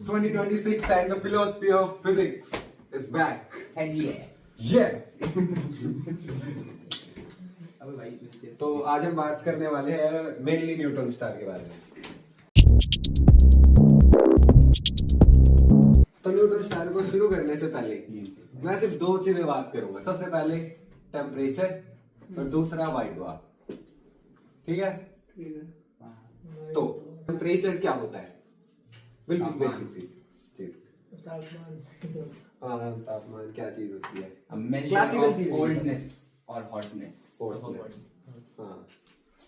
2026 and the philosophy of physics is back. And yeah. Yeah. अब भाई पीछे तो आज हम बात करने वाले हैं मेनली न्यूटन स्टार के बारे में। तो न्यूटन स्टार को शुरू करने से पहले मैं सिर्फ दो चीजें बात करूंगा। सबसे पहले टेम्परेचर और दूसरा वाइट डॉर्फ। ठीक है? तो टेम्परेचर क्या होता है? बिल्कुल बेसिक चीज। हाँ, तापमान क्या चीज होती है? क्लासिकल चीज कोल्डनेस और हॉटनेस। हाँ,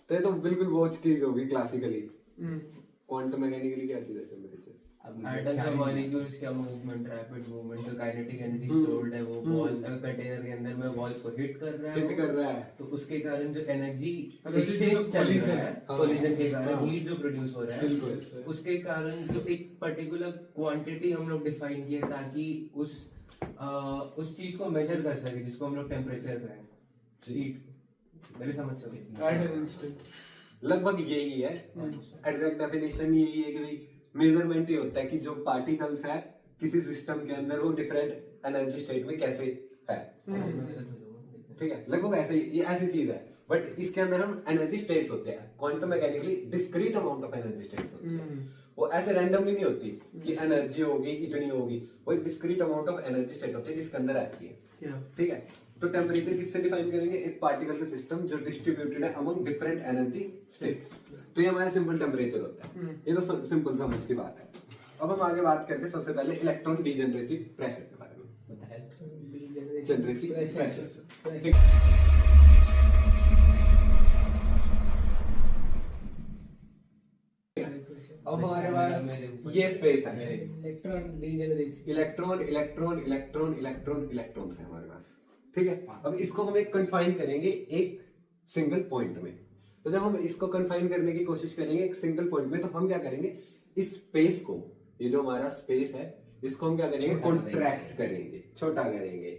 तो ये तो बिल्कुल वो चीज होगी क्लासिकली। क्वांटम मैकेनिकली क्या चीज है टेम्परेचर? एटम्स और मॉलिक्यूल्स का मूवमेंट, रैपिड मूवमेंट, जो काइनेटिक एनर्जी स्टोर्ड है वो वॉल्स अगर कंटेनर के अंदर में वॉल्स को हिट कर रहा है तो उसके कारण जो एनर्जी एक्सचेंज चल रहा है कोलिजन के कारण हीट जो प्रोड्यूस हो रहा है उसके कारण जो एक पर्टिकुलर क्वांटिटी हम लोग डिफाइन किए ताकि उस चीज को मेजर कर सके जिसको हम लोग टेम्परेचर कहें। हीट मेरे समझ से लगभग यही है। एग्जैक्ट डेफिनेशन यही है कि भाई मेजरमेंट ही होता है कि जो पार्टिकल्स है किसी सिस्टम के अंदर वो डिफरेंट एनर्जी स्टेट में कैसे है। ठीक है, लगभग ऐसे ही ये ऐसी चीज है। बट इसके अंदर हम एनर्जी स्टेट्स होते हैं। Quantum mechanically discrete amount of energy states होते हैं। वो ऐसे रैंडमली नहीं होती कि एनर्जी होगी इतनी होगी। वो एक discrete amount of energy state होती है जिसके अंदर आती है। ठीक है, तो टेम्परेचर किससे डिफाइन करेंगे? एक पार्टिकल का सिस्टम जो डिस्ट्रीब्यूटेड है अमंग डिफरेंट एनर्जी स्टेट्स। तो ये हमारा सिंपल टेम्परेचर होता है। ये तो सिंपल समझ की बात है। अब हम आगे बात करते हैं सबसे पहले इलेक्ट्रॉन डीजेनरेसी प्रेशर के बारे में। जनरेसी प्रेशर। अब हमारे पास ये स्पेस है। Electron degeneracy, electron electron electron electron electrons है हमारे पास। ठीक है, अब इसको हम एक कन्फाइन करेंगे एक सिंगल पॉइंट में। तो जब हम इसको कन्फाइन करने की कोशिश करेंगे एक सिंगल पॉइंट में, तो हम क्या करेंगे? इस स्पेस को, ये जो हमारा स्पेस है, इसको हम क्या करेंगे? कॉन्ट्रैक्ट करेंगे, छोटा करेंगे।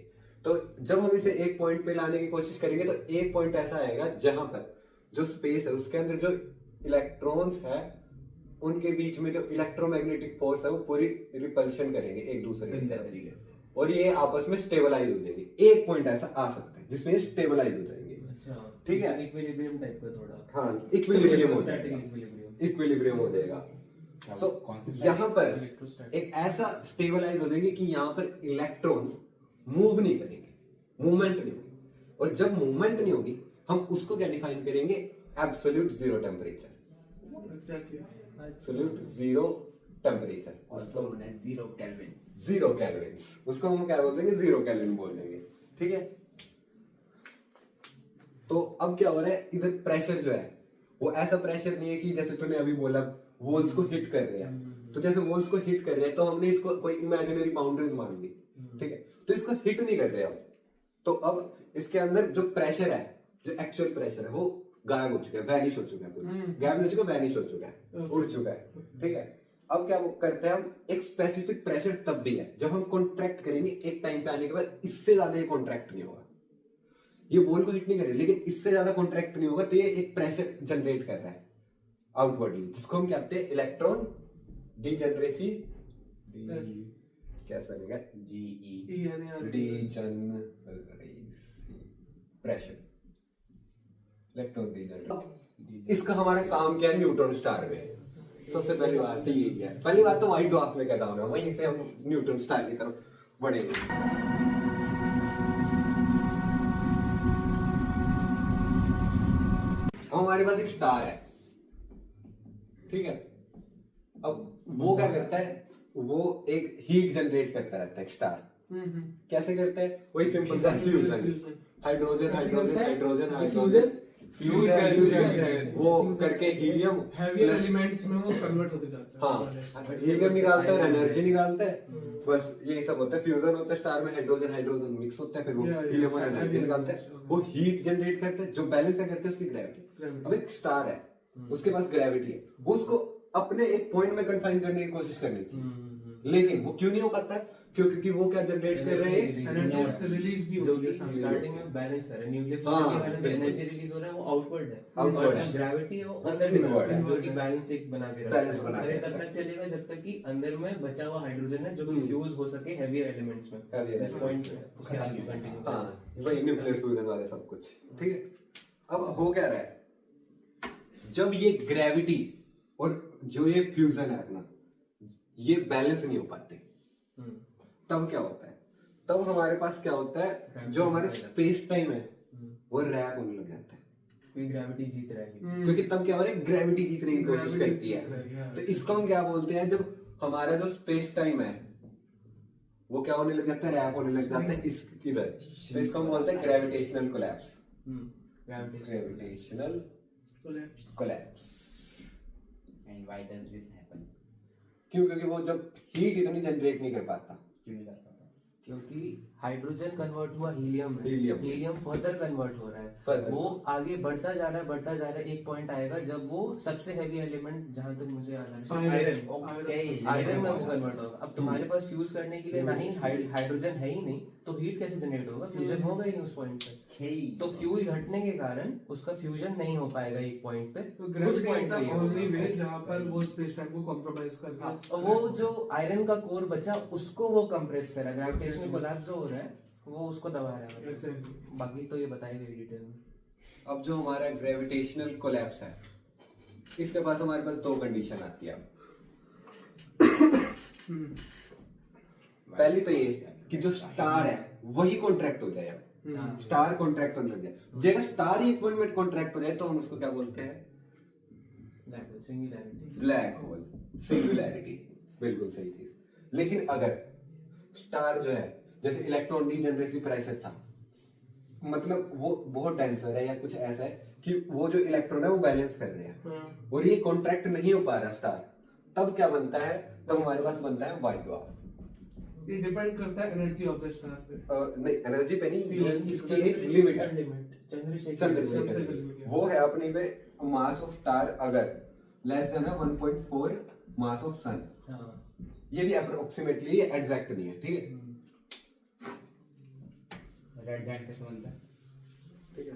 तो जब हम इसे एक पॉइंट पे लाने की कोशिश करेंगे तो एक पॉइंट ऐसा आएगा जहां पर जो स्पेस है उसके अंदर जो इलेक्ट्रॉन्स है उनके बीच में जो इलेक्ट्रोमैग्नेटिक फोर्स है वो पूरी रिपल्शन करेंगे एक दूसरे के और ये आपस में स्टेबलाइज हो जाएंगे। एक पॉइंट ऐसा आ सकता है जिसमें स्टेबलाइज हो जाएंगे। ठीक है, इक्विलिब्रियम टाइप का थोड़ा। हाँ, इक्विलिब्रियम हो जाएगा। इक्विलिब्रियम हो जाएगा। सो यहाँ पर एक ऐसा स्टेबलाइज हो जाएंगे कि यहाँ पर इलेक्ट्रॉन्स मूव नहीं करेंगे, मूवमेंट नहीं होगी। और जब मूवमेंट नहीं होगी हम उसको क्या डिफाइन करेंगे? Absolute zero temperature. Absolute zero temperature, zero kelvin. Zero kelvin, उसको हम क्या बोल देंगे? जीरो केल्विन बोल देंगे। ठीक है, तो अब क्या हो रहा है? इधर प्रेशर जो है वो ऐसा प्रेशर नहीं है कि जैसे तूने अभी बोला वॉल्स को हिट कर रहे हैं। तो जैसे वॉल्स को हिट कर रहे हैं तो हमने इसको कोई इमेजिनरी बाउंड्रीज मान ली। ठीक है, तो इसको हिट नहीं कर रहे अब। तो अब इसके अंदर जो प्रेशर है, जो एक्चुअल प्रेशर है वो गायब हो चुका है, वैनिश हो चुका है। गायब नहीं हो चुका, वैनिश हो चुका है, उड़ चुका है। ठीक है, अब क्या वो करते हैं हम? एक स्पेसिफिक प्रेशर तब भी है जब हम कॉन्ट्रैक्ट करेंगे एक टाइम पे आने के बाद इससे ज्यादा ये कॉन्ट्रैक्ट नहीं होगा। ये बॉल को हिट नहीं करेगा लेकिन इससे ज्यादा कॉन्ट्रैक्ट नहीं होगा। तो ये एक प्रेशर जनरेट कर रहा है आउटवर्डली, जिसको हम कहते हैं इलेक्ट्रॉन डीजेनरेसी। क्या बनेगा? Degeneracy pressure, electron degeneracy. इसका हमारा काम क्या है न्यूट्रॉन स्टार में? सबसे पहली बात यही है। पहली बात तो व्हाइट डॉर्फ में क्या काम है, वहीं से हम न्यूट्रॉन स्टार की तरफ बढ़ेंगे। हमारे पास एक स्टार है। ठीक है, अब वो क्या करता है? वो एक हीट जनरेट करता रहता है। स्टार कैसे करता है? वही सिंपल सा fusion, hydrogen hydrogen hydrogen hydrogen fusion वो करके हीलियम हैवी एलिमेंट्स में वो कन्वर्ट होते जाते हैं। हाँ, हीलियम निकालता है, एनर्जी निकालता है। बस यही सब होता है। फ्यूजन होता है स्टार में, हाइड्रोजन हाइड्रोजन मिक्स होता है, फिर वो हीलियम और एनर्जी निकालता है। वो हीट जनरेट करता है। जो बैलेंस क्या करते हैं? उसकी ग्रेविटी। अब एक स्टार है, उसके पास ग्रेविटी है, वो उसको अपने एक पॉइंट में कन्फाइन करने की कोशिश करनी चाहिए, लेकिन वो क्यों नहीं हो पाता है? क्योंकि वो क्या जनरेट कर रहे हैं, एनर्जी रिलीज भी जो होती कि है सामने। स्टार्टिंग में बैलेंस है, न्यूक्लियर हाँ, फ्यूजन के कारण जो बिल्कुल। एनर्जी रिलीज हो रहा है वो आउटवर्ड है, Outward और है। जो ग्रेविटी है वो अंदर Inward है। जो कि बैलेंस एक बना के रखता Balance बना के है, तब रखता तक है। चलेगा जब तक कि अंदर में बचा हुआ हाइड्रोजन है जो कि फ्यूज हो सके हेवियर एलिमेंट्स में, Heavier इस पॉइंट पे उसके आगे कंटिन्यू हाँ वही न्यूक्लियर फ्यूजन वाले सब कुछ, ठीक है। अब हो क्या रहा है, जब ये ग्रेविटी और जो ये फ्यूजन है अपना, ये बैलेंस नहीं हो पाते, तब क्या होता है, तब हमारे पास क्या होता है, जो हमारे स्पेस टाइम है वो रैप होने लग जाता है, क्योंकि ग्रेविटी जीत रहेगी। क्योंकि तब क्या हो रहा है, ग्रेविटी जीतने की कोशिश Gravity करती जीत रही है। है। तो इसको हम क्या बोलते हैं, जब हमारा जो स्पेस टाइम है वो क्या होने लग जाता है, रैप होने लग जाता है इस इधर, तो इसको हम बोलते हैं gravitational collapse. Gravitational collapse. And why does this happen? क्यों, क्योंकि वो जब हीट इतनी जनरेट नहीं कर पाता, क्यों नहीं कर पाता? क्योंकि हाइड्रोजन कन्वर्ट हुआ हीलियम में, हीलियम। हीलियम फर्दर कन्वर्ट हो रहा है, Further। वो आगे बढ़ता जा रहा है, एक पॉइंट आएगा जब वो सबसे हैवी एलिमेंट, जहां तक मुझे याद आ रहा है, आयरन, आयरन में वो कन्वर्ट होगा। अब तुम्हारे पास यूज करने के लिए ना ही हाइड्रोजन है ही नहीं, तो हीट कैसे जनरेट होगा, फ्यूजन होगा ही नहीं उस पॉइंट पे, तो फ्यूल घटने के कारण उसका फ्यूजन नहीं हो पाएगा एक पॉइंट पे, तो उस ग्रेविटी पॉइंट इज पे द ये ओनली होगा। वे जहां पर वो स्पेस टाइम को कॉम्प्रोमाइज हाँ, करके और वो जो आयरन का कोर बचा उसको वो कंप्रेस कर रहा है, ग्रेविटेशनल कोलैप्स जो हो रहा है वो उसको दबा रहा है, ऐसे बाकी तो ये बताएगा डिटेल में। अब जो हमारा ग्रेविटेशनल कोलैप्स है, इसके पास हमारे पास दो कंडीशन आती है। पहली तो ये कि जो स्टार है वही कॉन्ट्रैक्ट हो जाए, अब स्टार कॉन्ट्रैक्ट होने लग जाए, जगह स्टार ही एक पॉइंट में कॉन्ट्रैक्ट हो जाए तो हम उसको क्या बोलते हैं, सिंगुलैरिटी। ब्लैक होल, सिंगुलैरिटी, बिल्कुल सही चीज। लेकिन अगर स्टार जो है, जैसे इलेक्ट्रॉन डीजेनरेसी प्राइसर था, मतलब वो बहुत डेंसर है या कुछ ऐसा है कि वो जो इलेक्ट्रॉन है वो बैलेंस कर रहे हैं और ये कॉन्ट्रैक्ट नहीं हो पा रहा स्टार, तब क्या बनता है, तब हमारे पास बनता है व्हाइट ड्वार्फ। ये डिपेंड करता है एनर्जी ऑफ द स्टार पे। नहीं, एनर्जी पे नहीं, इसकी एक लिमिट है, चंद्रशेखर वो है अपनी पे, मास ऑफ स्टार अगर लेस देन 1.4 मास ऑफ सन, ये भी अप्रोक्सीमेटली एग्जैक्ट नहीं है, ठीक है। रेड जाइंट कैसे बनता है? ठीक है,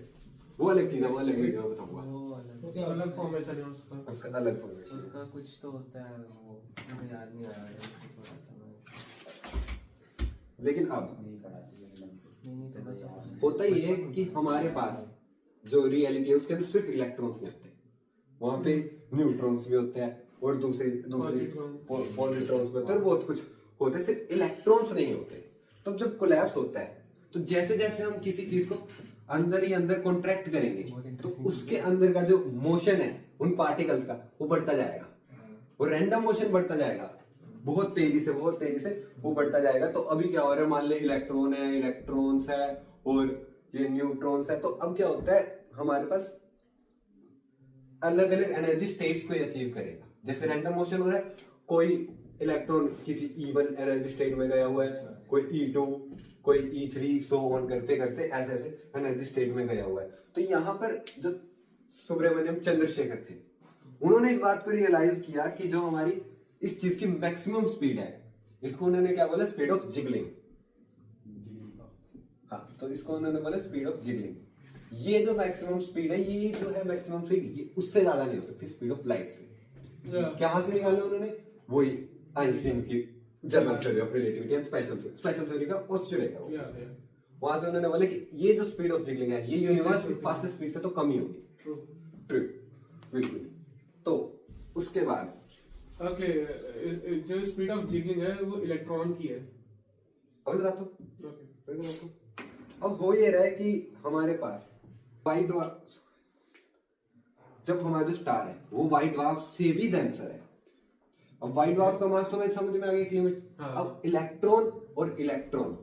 वो अलग चीज है, वो अलग वीडियो में बताऊंगा, वो अलग, वो क्या अलग फॉर्मेशन है उसका। उसका अलग फॉर्मेशन। उसका कुछ तो होता है, वो मुझे याद नहीं आ रहा है, उससे थोड़ा सा मैं लेकिन अब नहीं पढ़ा था नहीं थोड़ा सा होता ही है कि हमारे पास जो रियलिटी है उसके अंदर सिर्फ इलेक्ट्रॉन्स नहीं होते, वहां पे न्यूट्रॉन्स भी होते हैं और दूसरे पॉजिट्रॉन्स भी होते हैं और बहुत कुछ होते हैं, सिर्फ इलेक्ट्रॉन्स नहीं होते। तो जब कोलैप्स होता है तो जैसे जैसे हम किसी चीज को अंदर ही अंदर कॉन्ट्रैक्ट करेंगे तो उसके अंदर का जो मोशन है उन पार्टिकल्स का वो बढ़ता जाएगा, वो रैंडम मोशन बढ़ता जाएगा, बहुत तेजी से वो बढ़ता जाएगा। तो अभी क्या हो रहा है, मान ले इलेक्ट्रॉन है, इलेक्ट्रॉन्स है और ये न्यूट्रॉन्स है, तो अब क्या होता है हमारे पास अलग अलग एनर्जी स्टेट्स को अचीव करेगा। जैसे रैंडम मोशन हो रहा है, कोई इलेक्ट्रॉन किसी E1 एनर्जी स्टेट में गया हुआ है, कोई E2, कोई E3, सो ऑन करते करते ऐसे ऐसे एनर्जी स्टेट में गया हुआ है। तो यहाँ पर जो सुब्रमण्यम चंद्रशेखर थे, उन्होंने इस बात को रियलाइज किया कि जो हमारी इस चीज की मैक्सिमम स्पीड है, इसको उन्होंने क्या बोला, स्पीड ऑफ जिगलिंग। हाँ, तो इसको उन्होंने बोला स्पीड ऑफ जिगलिंग। ये जो मैक्सिमम स्पीड है, ये जो है मैक्सिमम स्पीड, ये उससे ज्यादा नहीं हो सकती स्पीड ऑफ लाइट से। कहां से निकाला उन्होंने, वही आइंस्टीन की general theory of relativity and special theory का पोस्टुलेट है वो। वहां से उन्होंने बोला कि ये जो स्पीड ऑफ जिगलिंग है, ये यूनिवर्स की फास्टेस्ट स्पीड से तो कम ही होगी। ट्रू, बिल्कुल। तो उसके बाद ओके, जो स्पीड ऑफ जिगलिंग है वो इलेक्ट्रॉन की है। अभी बताता हूँ। अब हो ये रहा है कि हमारे पास व्हाइट ड्वार्फ, जब हमारा जो स्टार है वो व्हाइट ड्वार्फ से भी डेंसर है। अब व्हाइट ड्वार्फ का मास तो मैं समझ में आ गया एक लिमिट। अब इलेक्ट्रॉन और इलेक्ट्रॉन,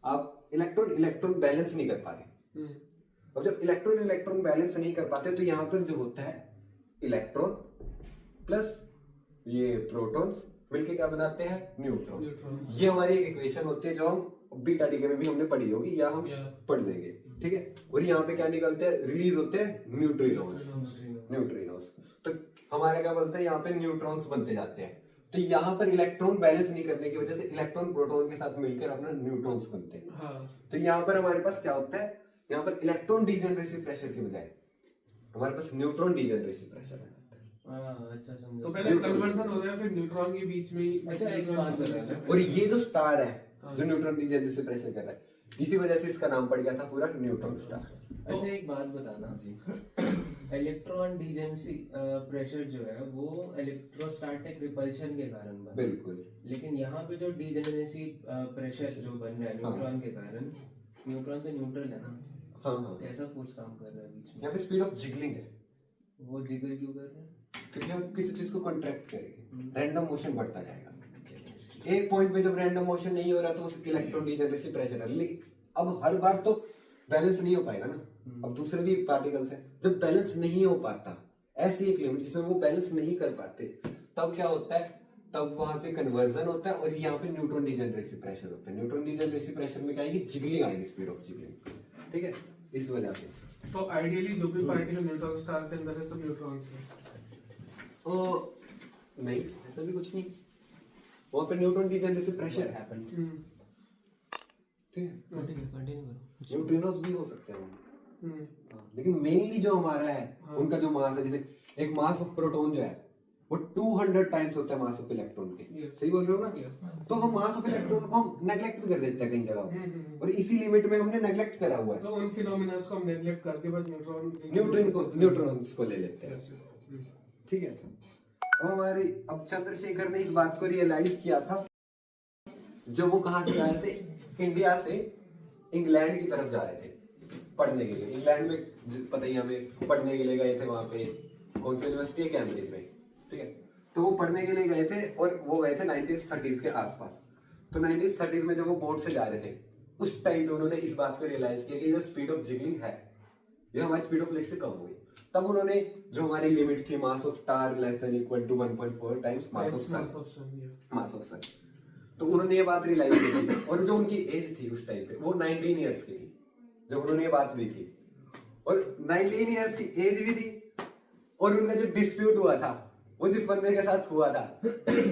आप इलेक्ट्रॉन बैलेंस नहीं कर पा रहे। अब जब इलेक्ट्रॉन बैलेंस नहीं कर पाते तो यहाँ पर जो होता है इलेक्ट्रॉन प्लस ये प्रोटॉन्स मिलके क्या बनाते हैं, न्यूट्रॉन। ये हमारी एक इक्वेशन होती है जो हम बीटा डी के में भी हमने पढ़ी होगी या हम पढ़ लेंगे, ठीक है। और यहाँ पे क्या निकलते हैं, रिलीज होते हैं न्यूट्रिनोस। तो हमारे क्या बोलते हैं, यहाँ पे न्यूट्रॉन्स बनते जाते हैं। तो यहाँ पर इलेक्ट्रॉन बैलेंस नहीं करने की वजह से इलेक्ट्रॉन प्रोटॉन के साथ मिलकर अपना न्यूट्रॉन्स बनते हैं। हाँ तो यहाँ पर हमारे पास क्या होता है, यहाँ पर इलेक्ट्रॉन डीजेनरेसी प्रेशर के बजाय हमारे पास न्यूट्रॉन डीजेनरेसी प्रेशर है। अच्छा समझा। तो पहले कन्वर्जन हो रहा है, फिर न्यूट्रॉन के बीच में ही अच्छा, एक बात बताना। और ये जो स्टार है हाँ। जो न्यूट्रॉन डीजेनरेसी प्रेशर कर रहा है, इसी वजह से इसका नाम पड़ गया था पूरा न्यूट्रॉन स्टार। अच्छा एक बात बताना, इलेक्ट्रॉन डीजेनेरेसी प्रेशर जो है वो इलेक्ट्रोस्टैटिक रिपल्शन के कारण बना, बिल्कुल। लेकिन यहाँ पे जो डीजेनेरेसी प्रेशर जो बन रहा है न्यूट्रॉन के कारण, न्यूट्रॉन तो न्यूट्रल है ना, हाँ हाँ, कैसा फोर्स काम कर रहा है बीच में? यहाँ पे स्पीड ऑफ जिगलिंग है, वो जिगल क्यों कर रहे हैं? क्योंकि हम किसी चीज को कॉन्ट्रैक्ट करेंगे, रैंडम मोशन बढ़ता जाएगा। एक पॉइंट पे जब रैंडम मोशन नहीं हो रहा तो उस इलेक्ट्रॉन डीजेनरेसी प्रेशर है, लेकिन अब हर बार तो बैलेंस नहीं हो पाएगा ना। अब दूसरे भी पार्टिकल्स हैं, जब बैलेंस नहीं हो पाता, ऐसी एक लिमिट जिसमें वो बैलेंस नहीं कर पाते, तब क्या होता है, तब वहां पे कन्वर्जन होता है और यहाँ पे न्यूट्रॉन डीजेनरेसी प्रेशर होता है। न्यूट्रॉन डीजेनरेसी प्रेशर में क्या आएगी, जिगलिंग आएगी, स्पीड ऑफ जिगलिंग, ठीक है, इस वजह से। तो आइडियली जो भी पार्टिकल न्यूट्रॉन स्टार के अंदर है सब न्यूट्रॉन्स हैं। नहीं, ऐसा भी कुछ नहीं, वहां पे न्यूट्रॉन डीजेनरेसी प्रेशर है, happened? ठीक है। कंटिन्यू करो। न्यूट्रिनोस भी हो सकते हैं वो। हम्म। हाँ, लेकिन मेनली जो हमारा है हाँ। उनका जो मास है, जैसे एक मास ऑफ प्रोटॉन जो है वो 200 टाइम्स होता है मास ऑफ इलेक्ट्रॉन के। Yes. सही बोल रहे हो ना? Yes. तो हम मास ऑफ इलेक्ट्रॉन को हम नेग्लेक्ट भी कर देते हैं कई जगह, हम्म। और इसी लिमिट में हमने नेग्लेक्ट करा हुआ है। तो उन फिनोमेना को हम नेग्लेक्ट करके बस न्यूट्रॉन्स को ले लेते हैं, Yes, yes. ठीक है। और हमारे अब चंद्रशेखर ने इस बात को रियलाइज किया था जब वो कहाँ से आए थे, इंडिया से इंग्लैंड की तरफ जा रहे थे पढ़ने के लिए। इंग्लैंड में पता ही हमें पढ़ने के लिए गए थे, वहां पे कौन सी यूनिवर्सिटी है, कैम्ब्रिज में, ठीक है। तो वो पढ़ने के लिए गए थे और वो गए थे 1930s के आसपास। तो 1930s में जब वो बोट से जा रहे थे, उस टाइम पे उन्होंने इस बात को रियलाइज किया कि जो स्पीड ऑफ जिगलिंग है ये हमारी स्पीड ऑफ लाइट से कम हो गई। तब उन्होंने जो हमारी लिमिट थी, mass of star less than equal to 1.4 times mass of sun, तो उन्होंने ये बात रियलाइज की थी। और जो उनकी एज थी उस टाइम पे वो 19 इयर्स की थी जब उन्होंने ये बात दी थी, और 19 इयर्स की एज भी थी। और उनका जो डिस्प्यूट हुआ था वो जिस बंदे के साथ हुआ था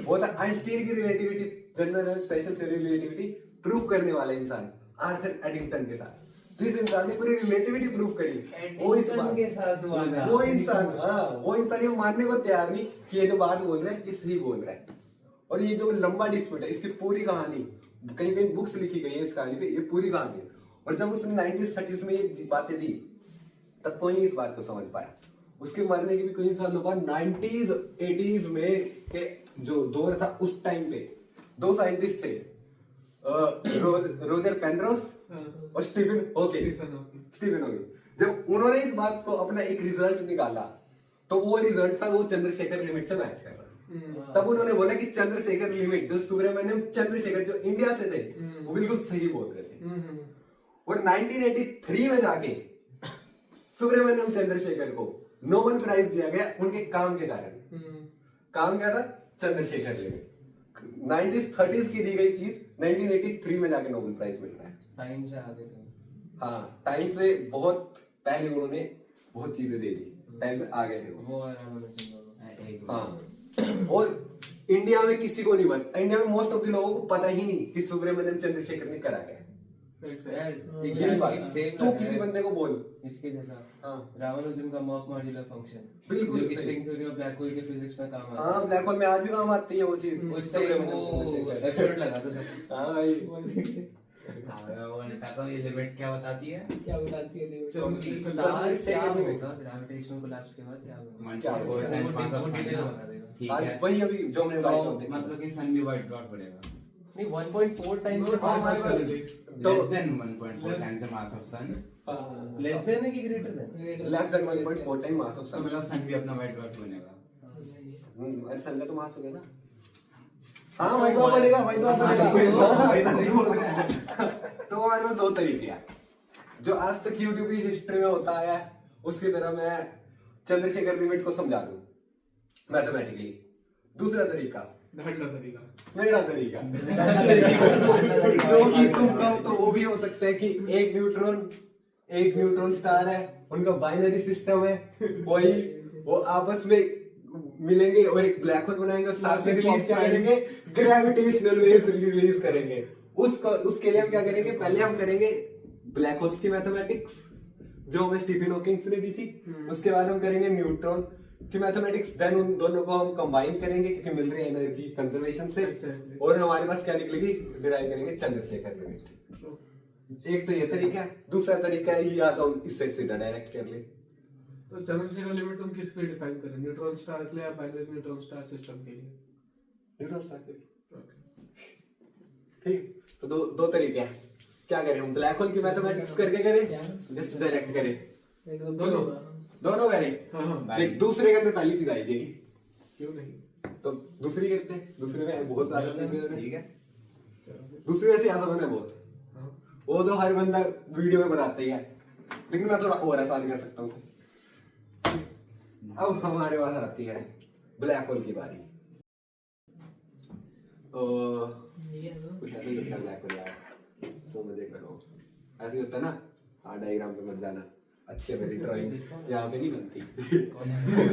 वो था आइंस्टीन की relativity, general and special relativity prove करने वाले इंसान आर्थर एडिंगटन के साथ। जिस इंसान ने पूरी रिलेटिविटी प्रूव करी वो इस बात के साथ हुआ था। वो इंसान, हाँ वो इंसान ये मानने को तैयार नहीं कि ये जो बात बोल रहा है ये सही बोल रहा है। और ये जो लंबा डिस्प्यूट है, इसकी पूरी कहानी कहीं कहीं बुक्स लिखी गई है इस कहानी पे, ये पूरी कहानी है। और जब उसने 1930s में ये बातें दी तब कोई नहीं इस बात को समझ पाया। उसके मरने के भी कई सालों बाद 90s 80s में के जो दौर था उस टाइम पे दो साइंटिस्ट थे, रोजर पेनरोस और स्टीफन हॉकिंग। जब उन्होंने इस बात को अपना एक रिजल्ट निकाला तो वो रिजल्ट था वो चंद्रशेखर लिमिट से मैच कर रहा। तब उन्होंने बोला कि चंद्रशेखर लिमिट, जो सुब्रमण्यम चंद्रशेखर जो इंडिया से थे वो बिल्कुल सही बोल रहे थे। और 1983 में जाके सुब्रमण्यम चंद्रशेखर को नोबेल प्राइज दिया गया उनके काम के कारण। काम क्या था, चंद्रशेखर लिमिट। 1930s की दी गई चीज 1983 में जाके नोबेल प्राइज मिल रहा है। टाइम से आगे थे। हाँ, टाइम से बहुत पहले उन्होंने बहुत चीजें दे दी, टाइम से आगे थे वो। और रामानुजन दोनों। हाँ, और इंडिया में किसी को नहीं पता, इंडिया में मोस्ट ऑफ द लोगों को पता ही नहीं कि सुब्रमण्यम चंद्रशेखर ने करा क्या। यही बात, तू किसी बंदे को बोल इसके जैसा। हाँ, रामानुजन का मॉक मॉड्यूलर फंक्शन, बिल्कुल जो कि सही। String theory of black hole के फिजिक्स में काम आता है। हाँ, ब्लैक होल में आज भी काम आती है वो चीज। उस टाइम वो एफर्ट लगा था सब। हाँ भाई, तो ये लिमिट क्या बताती है? स्टार क्या होगा ग्रेविटेशनल कोलैप्स के बाद, क्या होगा? क्या होगा? वो डिटेल में बता देगा। ठीक आज है, वही अभी जो हमने बताया तो मतलब कि सन भी व्हाइट डॉट पड़ेगा। नहीं 1.4 टाइम्स के हाँ, पास हाँ, less than 1.4 times the mass of sun. Less than है कि greater than? Less than 1.4 time mass of तो सन। मतलब सन भी अपना व्हाइट डॉट बनेगा। अरे सन का तो मास हो गया ना। हाँ, व्हाइट डॉट बनेगा, व्हाइट डॉट बनेगा। हाँ, इधर नहीं बोल रहा है। तो हमारे पास दो तरीके हैं जो आज तक यूट्यूब की हिस्ट्री में होता आया है, उसकी तरह मैं चंद्रशेखर लिमिट को समझा दूं मैथमेटिकली। दूसरा तरीका मेरा तरीका जो कि तुम कहो तो वो भी हो सकता है कि एक न्यूट्रॉन स्टार है, उनका बाइनरी सिस्टम है, वही वो आपस में मिलेंगे और एक ब्लैक होल बनाएंगे और साथ में Massive रिलीज क्या pop करेंगे, ग्रेविटेशनल वेव्स रिलीज करेंगे। उसके लिए हम क्या करेंगे, पहले हम करेंगे ब्लैक होल्स की मैथमेटिक्स जो हमें स्टीफन हॉकिंग ने दी थी, उसके बाद हम करेंगे न्यूट्रॉन की मैथमेटिक्स, देन उन दोनों को हम कंबाइन करेंगे क्योंकि मिल रही है एनर्जी कंजर्वेशन से, Exactly. और हमारे पास क्या निकलेगी, डिराइव करेंगे चंद्रशेखर लिमिट। एक तो ये तरीका है, दूसरा तरीका है या तो हम इससे सीधा डायरेक्ट कर ले। तो चंद्रशेखर लिमिट तुम किसके लिए डिफाइन करें, न्यूट्रॉन स्टार के लिए या बाइनरी न्यूट्रॉन स्टार सिस्टम के लिए? न्यूट्रॉन स्टार के लिए। ठीक, तो दो तरीके हैं, क्या करें हम, ब्लैक होल की मैथमेटिक्स करके करें, जस्ट डायरेक्ट करें, दोनों करें। हाँ। देख, दूसरे के अंदर पहली चीज आई थी, क्यों नहीं? तो दूसरी करते हैं, दूसरे में बहुत ज्यादा चीजें, ठीक है। दूसरी वैसे आसान है बहुत, हाँ। वो तो हर बंदा वीडियो में बताता ही है, लेकिन मैं थोड़ा और आसान कर सकता हूँ उसे। अब हमारे पास आती है ब्लैक होल की बारी। कुछ ऐसा ही होता है ब्लैक होल यार, समझ करो, ऐसे ही होता है ना। डायग्राम पे मत जाना, अच्छी है मेरी ड्राइंग, यहाँ पे नहीं बनती।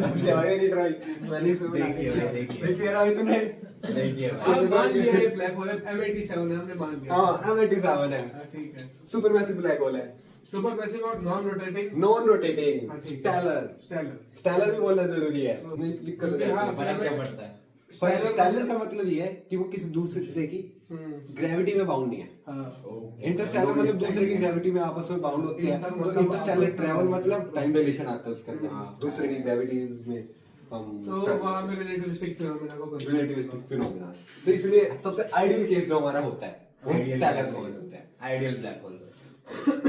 अच्छी है मेरी ड्राइंग, मैंने इसमें देखिए रहा तूने, अब मान लिया ये ब्लैक होल है, M87 है, हमने मान लिया। हाँ M87 है, हाँ, ठीक है। सुपरमैसिव ब्लैक होल है, सुपरमैसिव और नॉन रोटेटिंग। नॉन रोटेटिंग, हाँ, ठीक है। Stellar, stellar. स्टेलर भी बोलना जरूरी है, नहीं दिक्कत हो जाती हाँ, है। फर्क क्या पड़ता है? स्टेलर का मतलब ये है कि वो किसी दूसरे की ग्रेविटी में बाउंड नहीं है। हाँ। इंटरस्टेलर मतलब दूसरे की ग्रेविटी में आपस में बाउंड होते हैं, तो इंटरस्टेलर ट्रैवल मतलब टाइम डायलेशन आता है उसके अंदर, दूसरे की ग्रेविटीज में हम तो वहाँ में रिलेटिविस्टिक फिनोमेना को कंसीडर रिलेटिविस्टिक फिनोमेना। तो इसलिए सबसे आइडियल केस जो हमारा होता है वो स्टेलर होल होता है, आइडियल ब्लैक होल।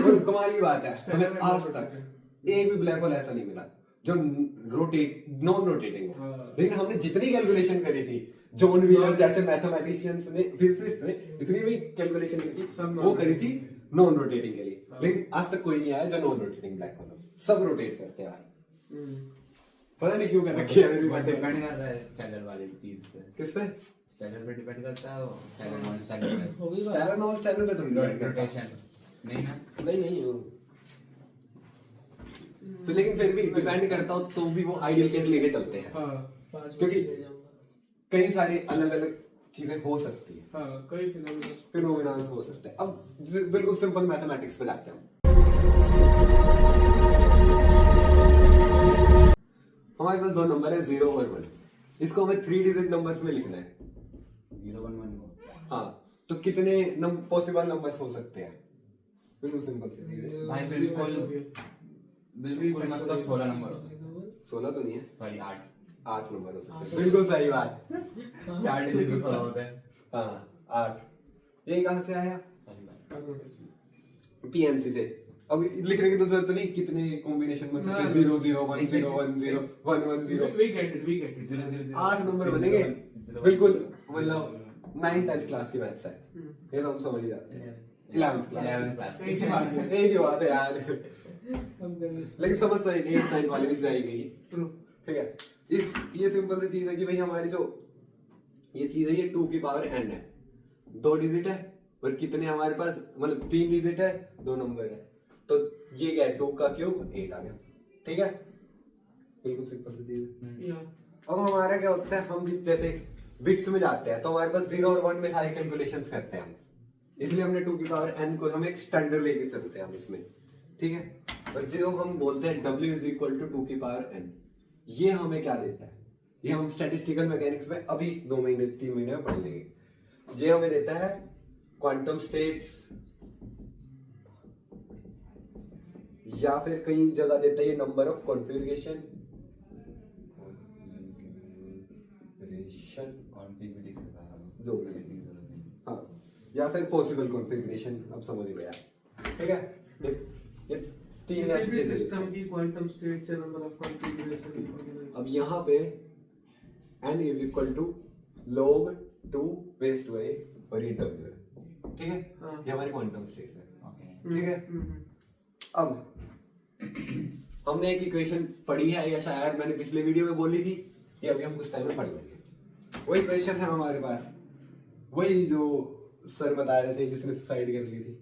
और कमाल की बात है, हमें आज तक एक भी ब्लैक होल ऐसा नहीं मिला जो नॉन रोटेटिंग हो। हाँ। लेकिन हमने जितनी कैलकुलेशन करी थी, जॉन व्हीलर जैसे मैथमेटिशियंस ने, फिजिसिस्ट ने जितनी भी कैलकुलेशन की थी, सब वो करी थी नॉन रोटेटिंग के लिए। हाँ। लेकिन आज तक कोई नहीं आया जो नॉन रोटेटिंग ब्लैक होल हो, सब रोटेट करते हैं भाई, पता नहीं क्यों कर रखी है मेरी बट बातें। डिपेंड कर रहा है स्टेलर वाली चीज पे। किस पे? स्टेलर पे डिपेंड करता है, स्टेलर नॉन स्टेलर पे। स्टेलर नॉन स्टेलर पे तो नहीं depend करता। रोटेशन नहीं ना। नहीं वो तो, लेकिन फिर भी डिपेंड करता हो तो भी वो आइडियल केस लेके चलते हैं, हाँ। क्योंकि कई सारी अलग अलग चीजें हो सकती है, हाँ, कई फिनोमेना। फिनोमेना हो सकते हैं। अब बिल्कुल सिंपल मैथमेटिक्स पे जाते हैं। हमारे पास दो नंबर है 0 और 1, इसको हमें 3 डिजिट नंबर्स में लिखना है। 0 1 1 को। हाँ, तो कितने पॉसिबल नंबर्स हो सकते हैं? बिल्कुल सिंपल सी चीज है भाई बिल्कुल मतलब 16 नंबर हो सकते हैं। 16 तो नहीं है, सॉरी 8 नंबर हो सकते हैं। बिल्कुल सही बात। 4 डिजिट में 16 होता है। हाँ 8, ये कहाँ से आया? सॉरी बात। पीएनसी से। अब लिखने की तो जरूरत तो नहीं, कितने कॉम्बिनेशन बन सकते हैं, 0 0 1 0 1 0 1 1 0, We get it. 8 नंबर बनेंगे। बिल्कुल मतलब 9th 10th क्लास की मैथ्स है, ये तो हम समझ ही जाते हैं। 11th क्लास एक ही बात है। एक ही बात है यार, लेकिन समझ तो 8th 9th वाले भी जाएगी। True. ठीक है, ये सिंपल सी चीज है कि भाई हमारी जो ये चीज है, ये 2 की पावर n है, 2 डिजिट है, और कितने हमारे पास, मतलब 3 डिजिट है, 2 नंबर है, तो ये क्या है, 2 का क्यूब 8 आ गया। ठीक है, बिल्कुल सिंपल सी चीज है। Yeah. अब हमारा क्या होता है, हम जैसे बिट्स में जाते हैं तो हमारे पास 0 और 1 में सारी कैलकुलेशंस करते हैं हम, इसलिए हमने 2 की पावर n को हम एक स्टैंडर्ड लेके चलते हैं हम इसमें। ठीक है, और जो हम बोलते हैं w इज इक्वल टू 2 की पावर n, ये हमें क्या देता है, ये हम स्टैटिस्टिकल मैकेनिक्स में अभी 2 महीने 3 महीने में पढ़ लेंगे। ये हमें देता है क्वांटम स्टेट्स, या फिर कई जगह देता है ये नंबर ऑफ कॉन्फ़िगरेशन, जो भी, हाँ, या फिर पॉसिबल कॉन्फ़िगरेशन, अब समझ गया। ठीक है, ये 3 किसी भी ऐसी चीजें सिस्टम की क्वांटम स्टेट से नंबर ऑफ कॉन्फ़िगरेशन। अब यहाँ पे n is equal to log 2 raised to a और ये w है। ठीक है, हाँ। ये हमारी क्वांटम स्टेट है। ओके। ठीक है, अब हमने एक इक्वेशन पढ़ी है, या शायद मैंने पिछले वीडियो में बोली थी, ये अभी हम कुछ टाइम में पढ़ लेंगे। वही इक्वेशन है हमारे पास, वही जो सर बता रहे थे जिसने सुसाइड कर ली थी,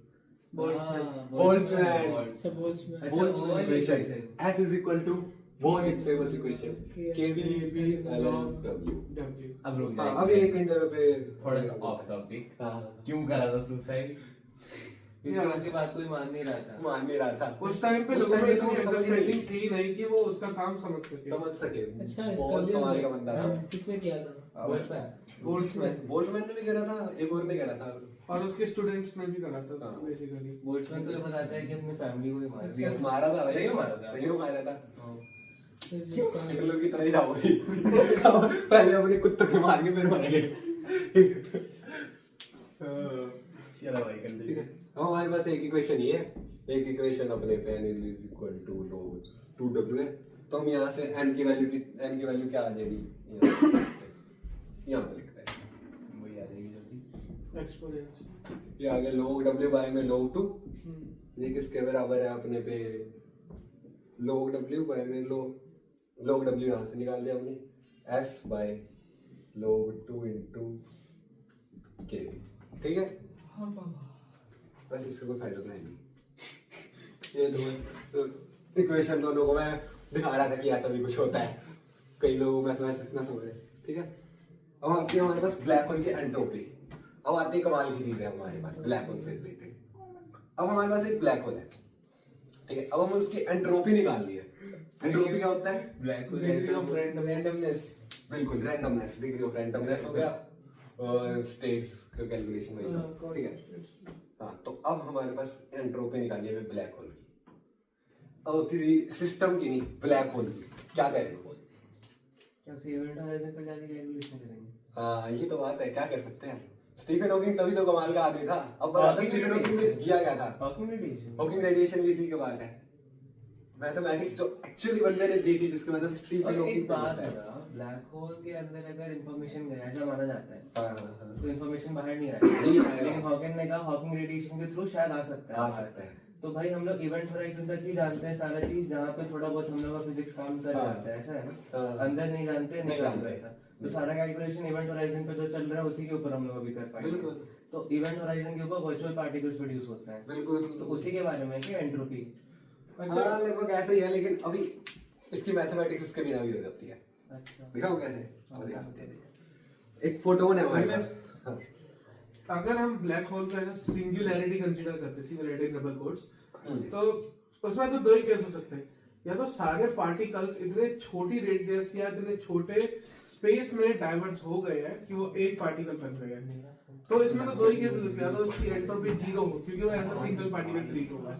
बोल्ट्जमैन बोल्ट्जमैन अच्छा, बोल्ट्जमैन वो वाली equation, equation। s is equal to बहुत ही famous equation k B ln w। W। अब रुक हाँ, जाएंगे। अब ये कहीं जगह पे थोड़ा सा ऑफ टॉपिक। हाँ क्यों करा था सुसाइड? क्योंकि उसके बाद कोई मान नहीं रहा था। मान नहीं रहा था उस टाइम पे उस लोगों time में पे इतनी तो समझ ही अंडरस्टैंडिंग नहीं। थी नहीं कि वो उसका काम समझ सके। समझ सके। अच्छा बहुत कमाल का बंदा था। किसने किया था? बोल्ट्समैन बोल्ट्समैन ने भी करा था, एक और ने करा था। और उसके स्टूडेंट्स ने भी करा था हाँ। बेसिकली। बोल्ट्समैन तो ये बताता है कि अपनी फैमिली को ही मार दिया। मारा था भाई। सही में मारा था। सही में मारा था। हाँ। हिटलर की तरह ही था वही। पहले अपने कुत्तों को मार के फिर मारेंगे। चलो भाई ठीक है। कंटिन्यू। अब हमारे पास एक इक्वेशन ही है। एक इक्वेशन अपने पे n is equal to log 2w है। तो हम यहाँ से n की वैल्यू क्या आ जाएगी? यहाँ पे लिखते हैं। वही आ जाएगी जल्दी। एक्सपोनेंस। ये आ गया log w बाय में log 2। ये किसके बराबर है अपने पे? log w बाय में log w यहाँ से निकाल दिया हमने। s by log 2 into k। ठीक है? बस इसका कोई फायदा तो है नहीं। ये दो इक्वेशन दोनों को मैं दिखा रहा था कि ऐसा भी कुछ होता है। कई लोग मैथमेटिक्स ना समझे। ठीक है? अब आती है हमारे पास ब्लैक होल की एंट्रोपी। अब आती है कमाल की चीजें हमारे पास ब्लैक होल से रिलेटेड। अब हमारे पास एक ब्लैक होल है। ठीक है? अब हमें उसकी एंट्रोपी निकालनी है। एंट्रोपी क्या होता है? Black hole degree of randomness. बिल्कुल रैंडमनेस, डिग्री ऑफ रैंडमनेस हो गया। स्टेट्स का कैलकुलेशन वही सब। ठीक है? हाँ, तो अब हमारे पास एंट्रोपी निकाली है ब्लैक होल की। अब किसी सिस्टम की नहीं, ब्लैक होल की क्या करेंगे? कैसे इवेंट होराइजन पे जाके कैलकुलेशन करेंगे? हाँ, ये तो बात है। क्या कर सकते हैं? स्टीफन हॉकिंग तभी तो कमाल का आदमी था। अब बताते स्टीफन हॉकिंग ने दिया क्या था? Hawking radiation. हॉकिंग रेडिएशन भी इसी के बाद है। मैथमेटिक्स जो एक्चुअली बंदे ने दी थी जिसकी वजह से स्टीफन और हॉकिंग एक बात फेमस है। बता, ब्लैक होल के अंदर अगर इंफॉर्मेशन गया ऐसा माना जाता है हाँ, हाँ, हाँ। तो इंफॉर्मेशन बाहर नहीं नहीं आएगा। आएगा। लेकिन हॉकिंग ने कहा हॉकिंग रेडिएशन के थ्रू शायद आ सकता है। आ सकता है। तो भाई हम लोग इवेंट होराइजन तक ही जानते हैं सारा चीज, जहाँ पे थोड़ा बहुत हम लोग का फिजिक्स काम कर हाँ। जाता है, ऐसा है ना? हाँ। अंदर नहीं जानते, नहीं नहीं काम जानते। करता। तो सारा कैलकुलेशन इवेंट होराइजन पे जो चल रहा है उसी के ऊपर हम लोग अभी कर पाएंगे। बिल्कुल। तो इवेंट होराइजन के ऊपर वर्चुअल पार्टिकल्स प्रोड्यूस होते हैं। बिल्कुल। तो उसी के बारे में क्या एंट्रोपी। अच्छा हाँ, लगभग ऐसा ही है, लेकिन अभी इसकी मैथमेटिक्स उसके बिना भी हो जाती है। अच्छा दिखाऊं कैसे? और दिखाते हैं। एक फोटोन है हमारे पास। हाँ। अगर हम ब्लैक होल का सिंगुलैरिटी कंसीडर करते हैं, सिंगुलैरिटी डबल कोट्स, तो उसमें तो दो ही केस हो सकते हैं। या तो सारे पार्टिकल्स इतने छोटी रेडियस या इतने छोटे स्पेस में डाइवर्स हो गए हैं कि वो एक पार्टिकल बन गए हैं। तो इसमें तो दो ही केस हो सकते हैं। या तो उसकी एंट्रोपी जीरो हो क्योंकि वो as a single particle treat होगा,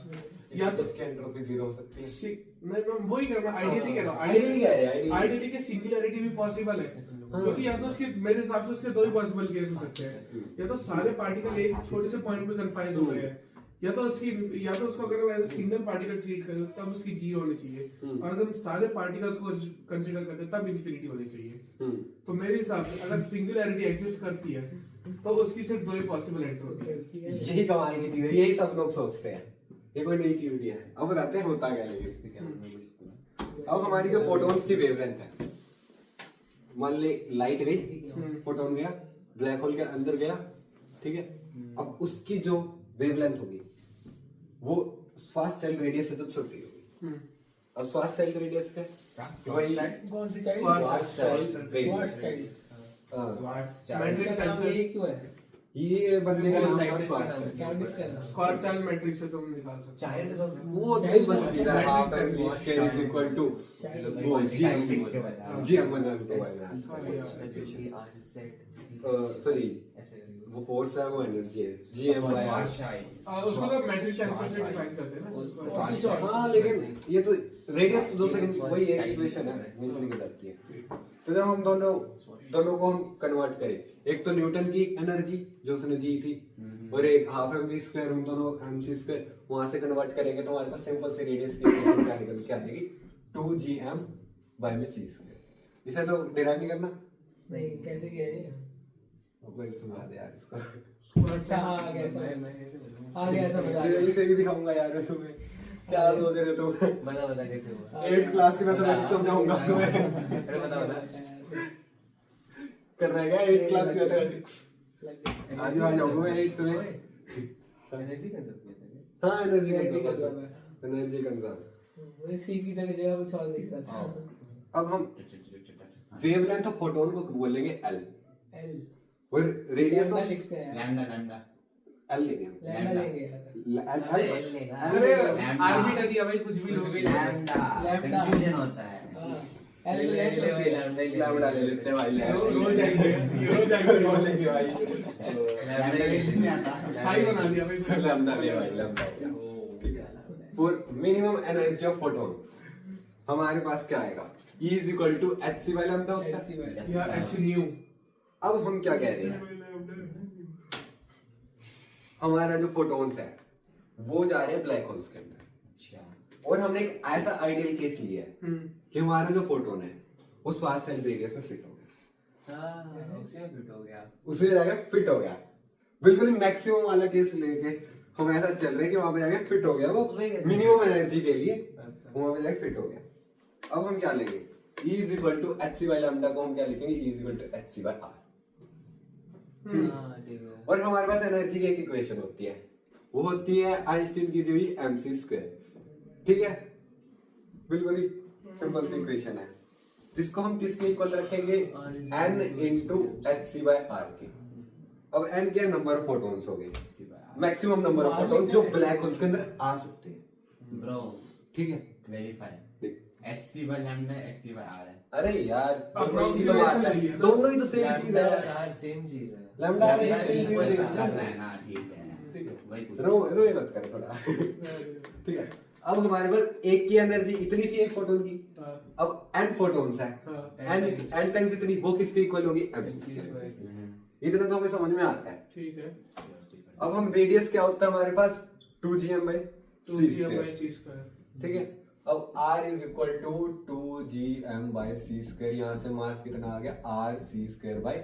या तो इसकी एंट्रोपी जीरो हो सकती है। नहीं मैं वही कह रहा हूँ, आइडियली कह रहा हूँ। Ideally कह रहे हैं, ideally। आइडियली की सिंगुलैरिटी भी पॉसिबल है, क्योंकि या तो उसके मेरे हिसाब से उसके दो ही पॉसिबल केस हो सकते हैं। या तो सारे पार्टिकल एक छोटे से पॉइंट पे कन्फाइज हो गए हैं, या तो उसको अगर हम as a single particle treat करें तब उसकी जीरो होनी चाहिए, और अगर हम सारे पार्टिकल्स को कंसीडर करते हैं तब इन्फिनिटी होनी चाहिए। तो मेरे हिसाब से अगर सिंगुलैरिटी एग्जिस्ट करती है तो उसकी सिर्फ दो ही पॉसिबल एंट्रोपी है। यही कमाल की चीज है, यही सब लोग सोचते हैं। ये कोई नई चीज नहीं है। अब बताते हैं होता क्या है लेकिन इसके क्या है। अब हमारी जो फोटॉन्स की वेवलेंथ है, मान ले लाइट गई, फोटोन गया, ब्लैक होल के अंदर गया, ठीक है? अब उसकी जो वेवलेंथ होगी वो श्वास चाइल्ड रेडियस से तो छोटी होगी। अब श्वास चाइल्ड रेडियस क्या? वही कौन सी श्वास चाइल्ड Schwarzschild। रेडियस। हाँ, मैट्रिक इसका नाम टेंसर यही क्यों है? ये बंदे का वो नाम था scientist का श्वास नाम है। चाइल्ड। साइंटिस्ट का नाम। स्क्वायर चाइल्ड मैट्रिक से तुम निकाल सकते हो। चाइल्ड वो सिंपल चीज है। Half M V square is equal to वो जी हम बना सॉरी वो फोर्स है, वो एनर्जी है। G M by R. उसको तो मैट्रिक टेंसर से डिफाइन करते हैं ना। हाँ, लेकिन ये तो रेडियस तो 2 सेकंड वही एक इक्वेशन है, नीचे निकल जाती है। तो जब हम दोनों को हम कन्वर्ट करें, एक तो न्यूटन की एनर्जी जो उसने दी थी, और एक हाफ एम वी स्क्वायर, उन दोनों एम सी स्क्वायर वहां से कन्वर्ट करेंगे तो हमारे पास सिंपल से रेडियस की इक्वेशन क्या निकल के आ जाएगी? 2gm बाय में c स्क्वायर। इसे तो डिराइव नहीं करना। नहीं कैसे किया ये? कोई समझा दे यार इसको। अच्छा हाँ आ गया समझ आ गया समझ आ ये गया। इसे भी दिखाऊंगा यार मैं तुम्हें। क्या सोच रहे हो तुम? बता कैसे हुआ। 8th क्लास की मैं तुम्हें समझाऊंगा तुम्हें। अरे बता करना है क्या 8th क्लास की मैथमेटिक्स? आज आ जाऊंगा मैं 8th में। एनर्जी कंजर्व किया था हाँ, energy Energy conserve. conserve energy conserve. मुझे सी की जगह कुछ और दिख रहा था। अब हम वेवलेंथ ऑफ फोटोन को बोलेंगे एल, एल और रेडियस ऑफ लिखते हैं। लैम्डा एल लेंगे हम। लैम्डा लेंगे यार। अरे आर्बिट्ररी है भाई, कुछ भी लो। Lambda lambda. कंफ्यूजन होता है। हाँ, एल तो लेते हैं। लैम्डा ले लेते हैं भाई, रोज आएंगे रोज लेंगे भाई। लैम्डा नहीं आता। साई बना दिया भाई। लैम्डा ले भाई, लैम्डा हो गया। ठीक है। For minimum energy of photon हमारे पास क्या आएगा? E is equal to hc by lambda होता HC है। by- या एच न्यू। अब हम क्या कह रहे हैं, हमारा जो फोटोन्स है वो जा रहे हैं ब्लैक होल्स के अंदर, अच्छा और हमने एक ऐसा आइडियल केस लिया है कि हमारा जो फोटोन है वो श्वास सेल रेडियस में फिट हो गया, हाँ, उसी में फिट हो गया। उसमें जाके फिट हो गया। बिल्कुल मैक्सिमम वाला केस लेके हम ऐसा चल रहे हैं कि वहां पे जाके फिट हो गया, वो उसमें कैसे? मिनिमम एनर्जी के लिए अच्छा। वहां पे जाके फिट हो गया। अब हम क्या लेंगे, E is equal to hc by lambda को हम क्या लिखेंगे, E is equal to hc by r। हाँ, ठीक है। और हमारे पास एनर्जी की एक इक्वेशन होती है, वो होती है आइंस्टीन की दी हुई mc²। ठीक है, बिल्कुल ही सिंपल सी इक्वेशन है, जिसको हम किसके इक्वल रखेंगे, n into hc by r के। अब n क्या नंबर ऑफ फोटॉन्स हो गए, मैक्सिमम नंबर ऑफ फोटॉन्स जो ब्लैक होल्स के अंदर आ सकते हैं। ब्रो ठीक है, वेरीफाई देख। hc by lambda hc by r है। अरे यार Approximation है ये। दोनों ही तो सेम चीज है। यार सेम चीज है। लैम्डा आर एक लैम्डा सेम चीज equals है। R है ना, ठीक है। ठीक है, वही पूछ रोए मत कर थोड़ा। ठीक है, अब हमारे पास एक की एनर्जी इतनी थी एक फोटोन की, अब n फोटॉन्स है, n टाइम्स इतनी, वो किसके इक्वल होगी, mc²। इतना तो हमें समझ में आता है। ठीक है। अब हम रेडियस क्या होता है हमारे पास, 2gm by c square। c²। ठीक है, अब r is equal to 2gm by c², यहाँ से मास कितना आ गया, r c² by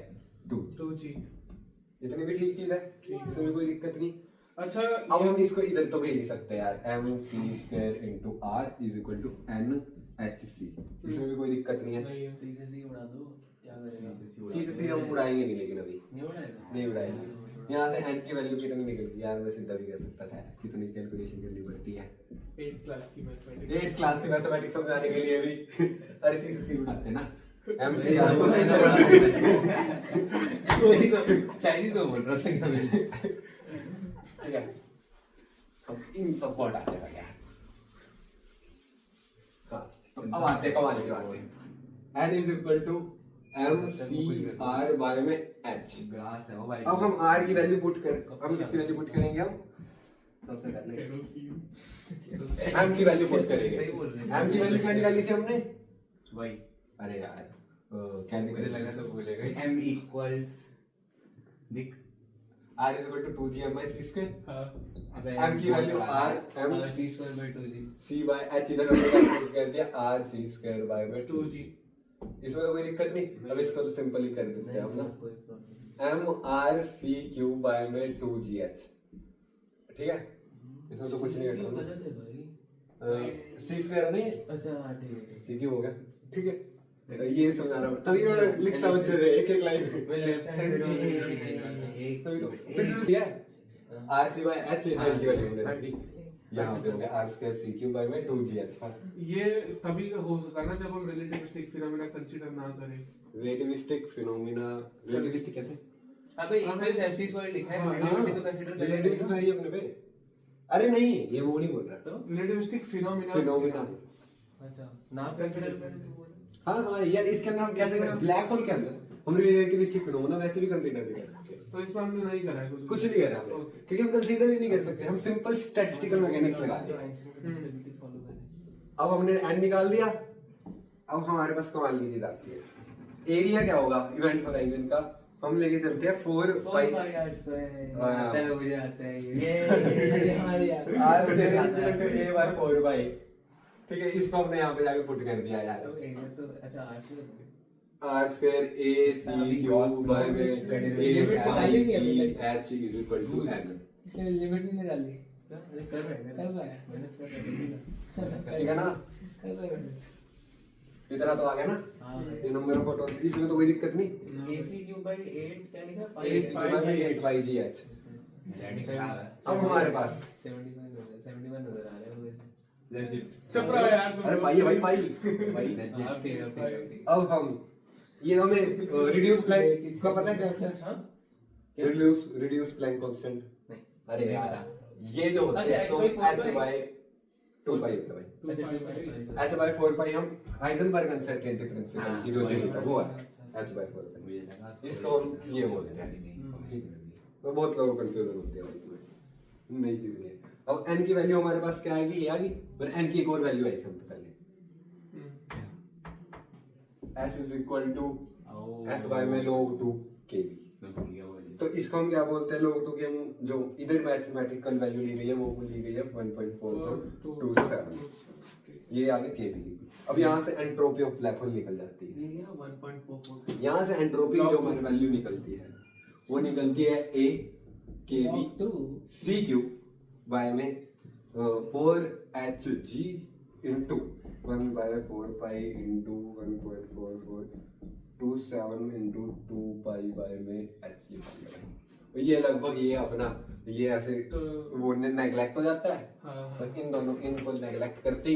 2। 2g। इतनी भी ठीक चीज है, इसमें कोई दिक्कत नहीं। अच्छा, अब हम इसको इधर तो भेज सकते हैं यार, mc² into r is equal to nhc। इसमें भी कोई दिक्कत नहीं है। नहीं है। सी से सी उड़ा दो, क्या करेगा? c से c हम उड़ाएंगे नहीं, लेकिन अभी नहीं उड़ाएगा? नहीं उड़ाएंगे। यहाँ से n की वैल्यू कितनी निकल गई यार, मैं सीधा भी कर सकता था, कितनी कैलकुलेशन करनी पड़ती है। 8th क्लास की मैथमेटिक्स। 8th क्लास की मैथमेटिक्स समझाने के लिए भी अरे सी से सी उड़ाते हैं ना, mc वही तो चाइनीज में बोल रहा था क्या मैं? ठीक है, अब इन सब को हटा देगा यार। हाँ, तो अब आते हैं कमाल की बात है, n is equal to mc r by में h। ग्लास है वो भाई। अब हम r की वैल्यू पुट कर, हम किसकी वैल्यू पुट करेंगे, हम सबसे पहले m की वैल्यू पुट करेंगे। सही बोल रहे हैं। m की वैल्यू क्या निकाली थी हमने, वही अरे यार क्या मुझे निकाली, लगा तो भूलेगा। m equals दिख r is equal to 2gm by c²। हाँ। अबे m की value r m C square by 2g। c by h इधर हमने कैलकुलेट कर दिया r c² by 2। 2g। इसमें तो कोई दिक्कत नहीं, अब इसको तो सिंपल ही कर देते हैं हम ना, कोई problem m r c cube by में 2gh। ठीक है, इसमें तो कुछ नहीं क्यों हटाना, गलत है भाई? c² नहीं है, अच्छा हाँ, ठीक है। c क्यूब हो गया। ठीक है, ये समझाना पड़ता, तभी मैं लिखता हूँ अच्छे से एक एक लाइन में। मैं लेफ्ट हैंड तभी तो फिर है r c by h n की वैल्यू हमने रख दी, यहाँ पे हो गया r² c क्यूब by में 2gh। ये तभी हो सकता है ना जब हम रिलेटिविस्टिक फिनोमेना कंसीडर ना करें। रिलेटिविस्टिक फिनोमेना, रिलेटिविस्टिक कैसे, अबे इंग्लिश एमसी स्क्वायर लिखा है, रिलेटिविटी तो कंसीडर कर रिलेटिविटी तो है ही अपने पे। अरे नहीं, ये वो नहीं बोल रहा, तो रिलेटिविस्टिक फिनोमेना। फिनोमेना। अच्छा नाम कंसीडर कर। हाँ हाँ यार, इसके अंदर हम कैसे करें, ब्लैक होल के अंदर हम रिलेटिविस्टिक फिनोमेना वैसे भी कंसीडर नहीं कर सकते, तो इसमें हमने नहीं करा है कुछ नहीं करा हमने, क्योंकि हम कंसीडर ही नहीं कर सकते, हम सिंपल स्टैटिस्टिकल मैकेनिक्स लगाते हैं। फॉलो कर। अब हमने n निकाल दिया, अब हमारे पास कमाल की चीज आती है, एरिया क्या होगा इवेंट होराइजन का, हम लेके चलते हैं 4 पाई पाई आर स्क्वायर हाँ। आता है, मुझे आता है ये। ये हमारी यार। r स्क्वायर a by 4 पाई। ठीक है, इसको हमने यहाँ पे जाके पुट कर दिया यार, तो एक तो अच्छा R square r square a c cube by में लिमिट निकालेंगे अभी a तक। h is equal to n। इसने लिमिट नहीं निकाली। कर रहा है कर रहा है। मैंने कर रहा है। ठीक है ना, कर रहा है। इतना तो आ गया ना, हाँ ये नंबर ऑफ फोटॉन्स, इसमें तो कोई दिक्कत नहीं। AC क्यूब बाय 8 क्या लिखा? a c cube by 8 by g h। Ready खराब है। अब हमारे पास 75 नजर आ रहा है वैसे। चुप रहो यार तुम अरे लोग। पाई है भाई, पाई भाई अब ठीक है, अब ठीक है, अब ठीक है। अब हम ये हमें रिड्यूस प्लैंक, इसका पता है क्या होता है? हाँ? Reduce Planck constant. नहीं। अरे नहीं यार पता। ये जो होता अच्छा, है h by 4 h by 2 पाई होता है भाई। अच्छा, ठीक है, sorry, h by 4 पाई हम हाइजेनबर्ग अनसर्टेनिटी प्रिंसिपल हाँ, की जो वही, थी वो है अच्छा, h by 4 पाई। मुझे लगा इसको हम ये बोलते हैं। ठीक है, तो बहुत लोगों को कंफ्यूजन होती है भाई इसमें, नई चीज नहीं है। अब n की वैल्यू हमारे पास क्या आएगी? ये आएगी, पर n की एक और वैल्यू आई थी हम पहले, s is equal to s by में log 2 kb। मैं भूल गया वो वाली। तो इसको हम क्या बोलते हैं? log 2 की हम जो इधर मैथमेटिकल वैल्यू ली गई है वो ली गई है 1.4427, ये आगे kb की। अब यहाँ से एंट्रोपी ऑफ ब्लैक होल निकल जाती है। ये क्या 1.44 यहाँ से एंट्रोपी जो हमारी वैल्यू निकलती है वो निकलती है a kb c cube by में 4hg into 1 by 4 pi into 1.4427 into 2 pi by में h। ये लगभग ये अपना ये ऐसे तो- वो नेग्लेक्ट हो जाता है, हाँ और इन दोनों इनको नेग्लेक्ट करते ही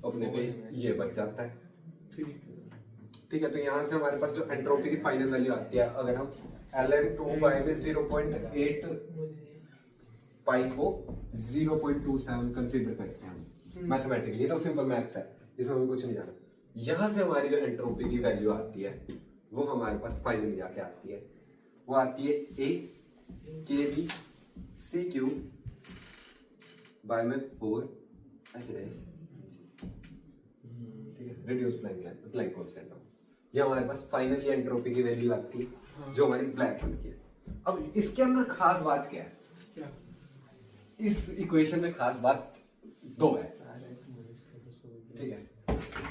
अपने पे ये बच जाता है। ठीक है। ठीक है, तो यहाँ से हमारे पास जो एंट्रोपी की फाइनल वैल्यू आती है, अगर हम ln2 बाय में 0.8 पाई को 0.27 कंसीडर करते हैं हम मैथमेटिकली, तो सिंपल मैथ्स है, इसमें हमें कुछ नहीं जाना। यहाँ से हमारी जो एंट्रोपी की वैल्यू आती है वो हमारे पास फाइनली जाके आती है, वो आती है a kb c cube by में 4 h डैश। ठीक है, रिड्यूस प्लैंक कांस्टेंट। ये हमारे पास फाइनली एंट्रोपी की वैल्यू आती है जो हमारी ब्लैक होल की है। अब इसके अंदर खास बात क्या है? क्या? इस इक्वेशन में खास बात दो है। ठीक है,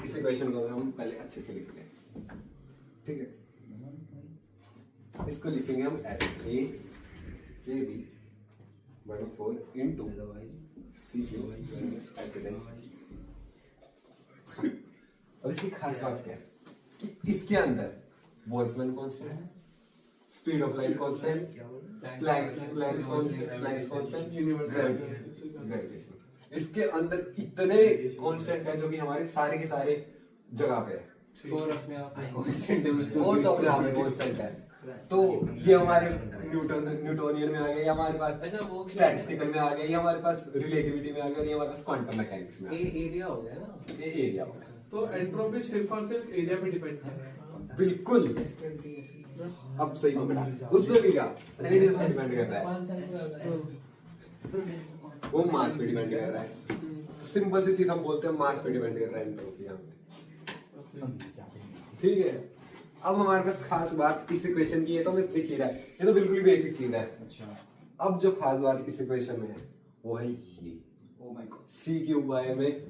इस इक्वेशन को हम पहले अच्छे से लिख लें। ठीक है, इसको लिखेंगे हम S A K B 1/4 into C Q H dash. अब इसकी खास बात क्या है कि इसके अंदर बोल्ट्जमैन कांस्टेंट है, speed of light constant, Planck constant, gravitation. इसके अंदर इतने कांस्टेंट है जो कि हमारे सारे के सारे जगह पे है। 4 अपने आप में कांस्टेंट है उसका। और तो अपने आप में कांस्टेंट है, तो ये हमारे न्यूटोनियन में आ गया, ये हमारे पास अच्छा, वो स्टैटिस्टिकल में आ गया, ये हमारे पास रिलेटिविटी में आ गया, ये हमारे पास क्वांटम मैकेनिक्स में आ गया। एरिया हो गया ना। ये एरिया हो गया। तो एंट्रोपी सिर्फ और सिर्फ एरिया पे डिपेंड कर रहा है। बिल्कुल, अब सही पकड़ा। उसमें भी क्या रेडियस पे डिपेंड कर रहा है, वो मास पे डिपेंड कर रहा है। सिंपल सी चीज हम बोलते हैं मास पे डिपेंड कर रहा है एंट्रोपी यहाँ पे। ठीक है, अब हमारे पास खास बात इस इक्वेशन की है, तो हमें दिख ही रहा है, ये तो बिल्कुल बेसिक चीज है। अच्छा, अब जो खास बात इस इक्वेशन में है वो है ये oh my God, c cube by में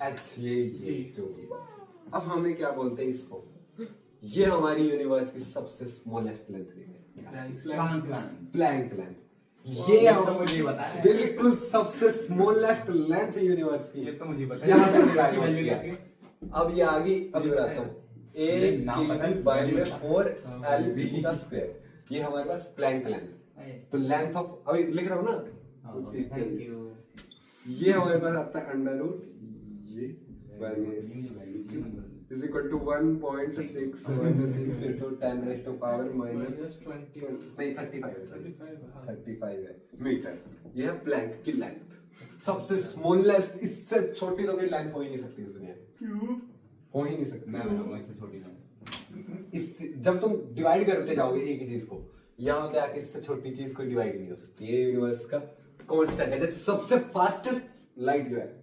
h ये जो अब हमें क्या बोलते हैं इसको, ये हमारी यूनिवर्स की सबसे स्मॉलेस्ट लेंथ है, प्लैंक लेंथ। ये ये तो हम मुझे पता है। बिल्कुल सबसे स्मॉलेस्ट लेंथ यूनिवर्स की, ये तो मुझे पता है। यहाँ पे इसकी डिराइव वैल्यू होती क्या है। थी? अब ये आ गई, अब बताता हूँ मुझे नाम पता a है, बाय में वैल्यू 4l का स्क्वायर, ये हमारे पास प्लैंक लेंथ। तो लेंथ ऑफ अभी लिख रहा हूँ ना उसकी, थैंक यू। ये हमारे पास आता है अंडर रूट ये बाय में is equal to 1.616 into 10 raised to power minus 20 नहीं 35 हाँ। 35 है मीटर। ये है प्लैंक की लेंथ, सबसे स्मॉलेस्ट, इससे छोटी तो कोई लेंथ हो ही नहीं सकती दुनिया में, क्यों? हो ही नहीं सकती। मैं बनाऊंगा इससे छोटी ना। इस जब तुम डिवाइड करते जाओगे एक ही चीज को, यहाँ पे आके इससे छोटी चीज कोई डिवाइड नहीं हो सकती। ये यूनिवर्स का कांस्टेंट है। जैसे सबसे फास्टेस्ट लाइट जो है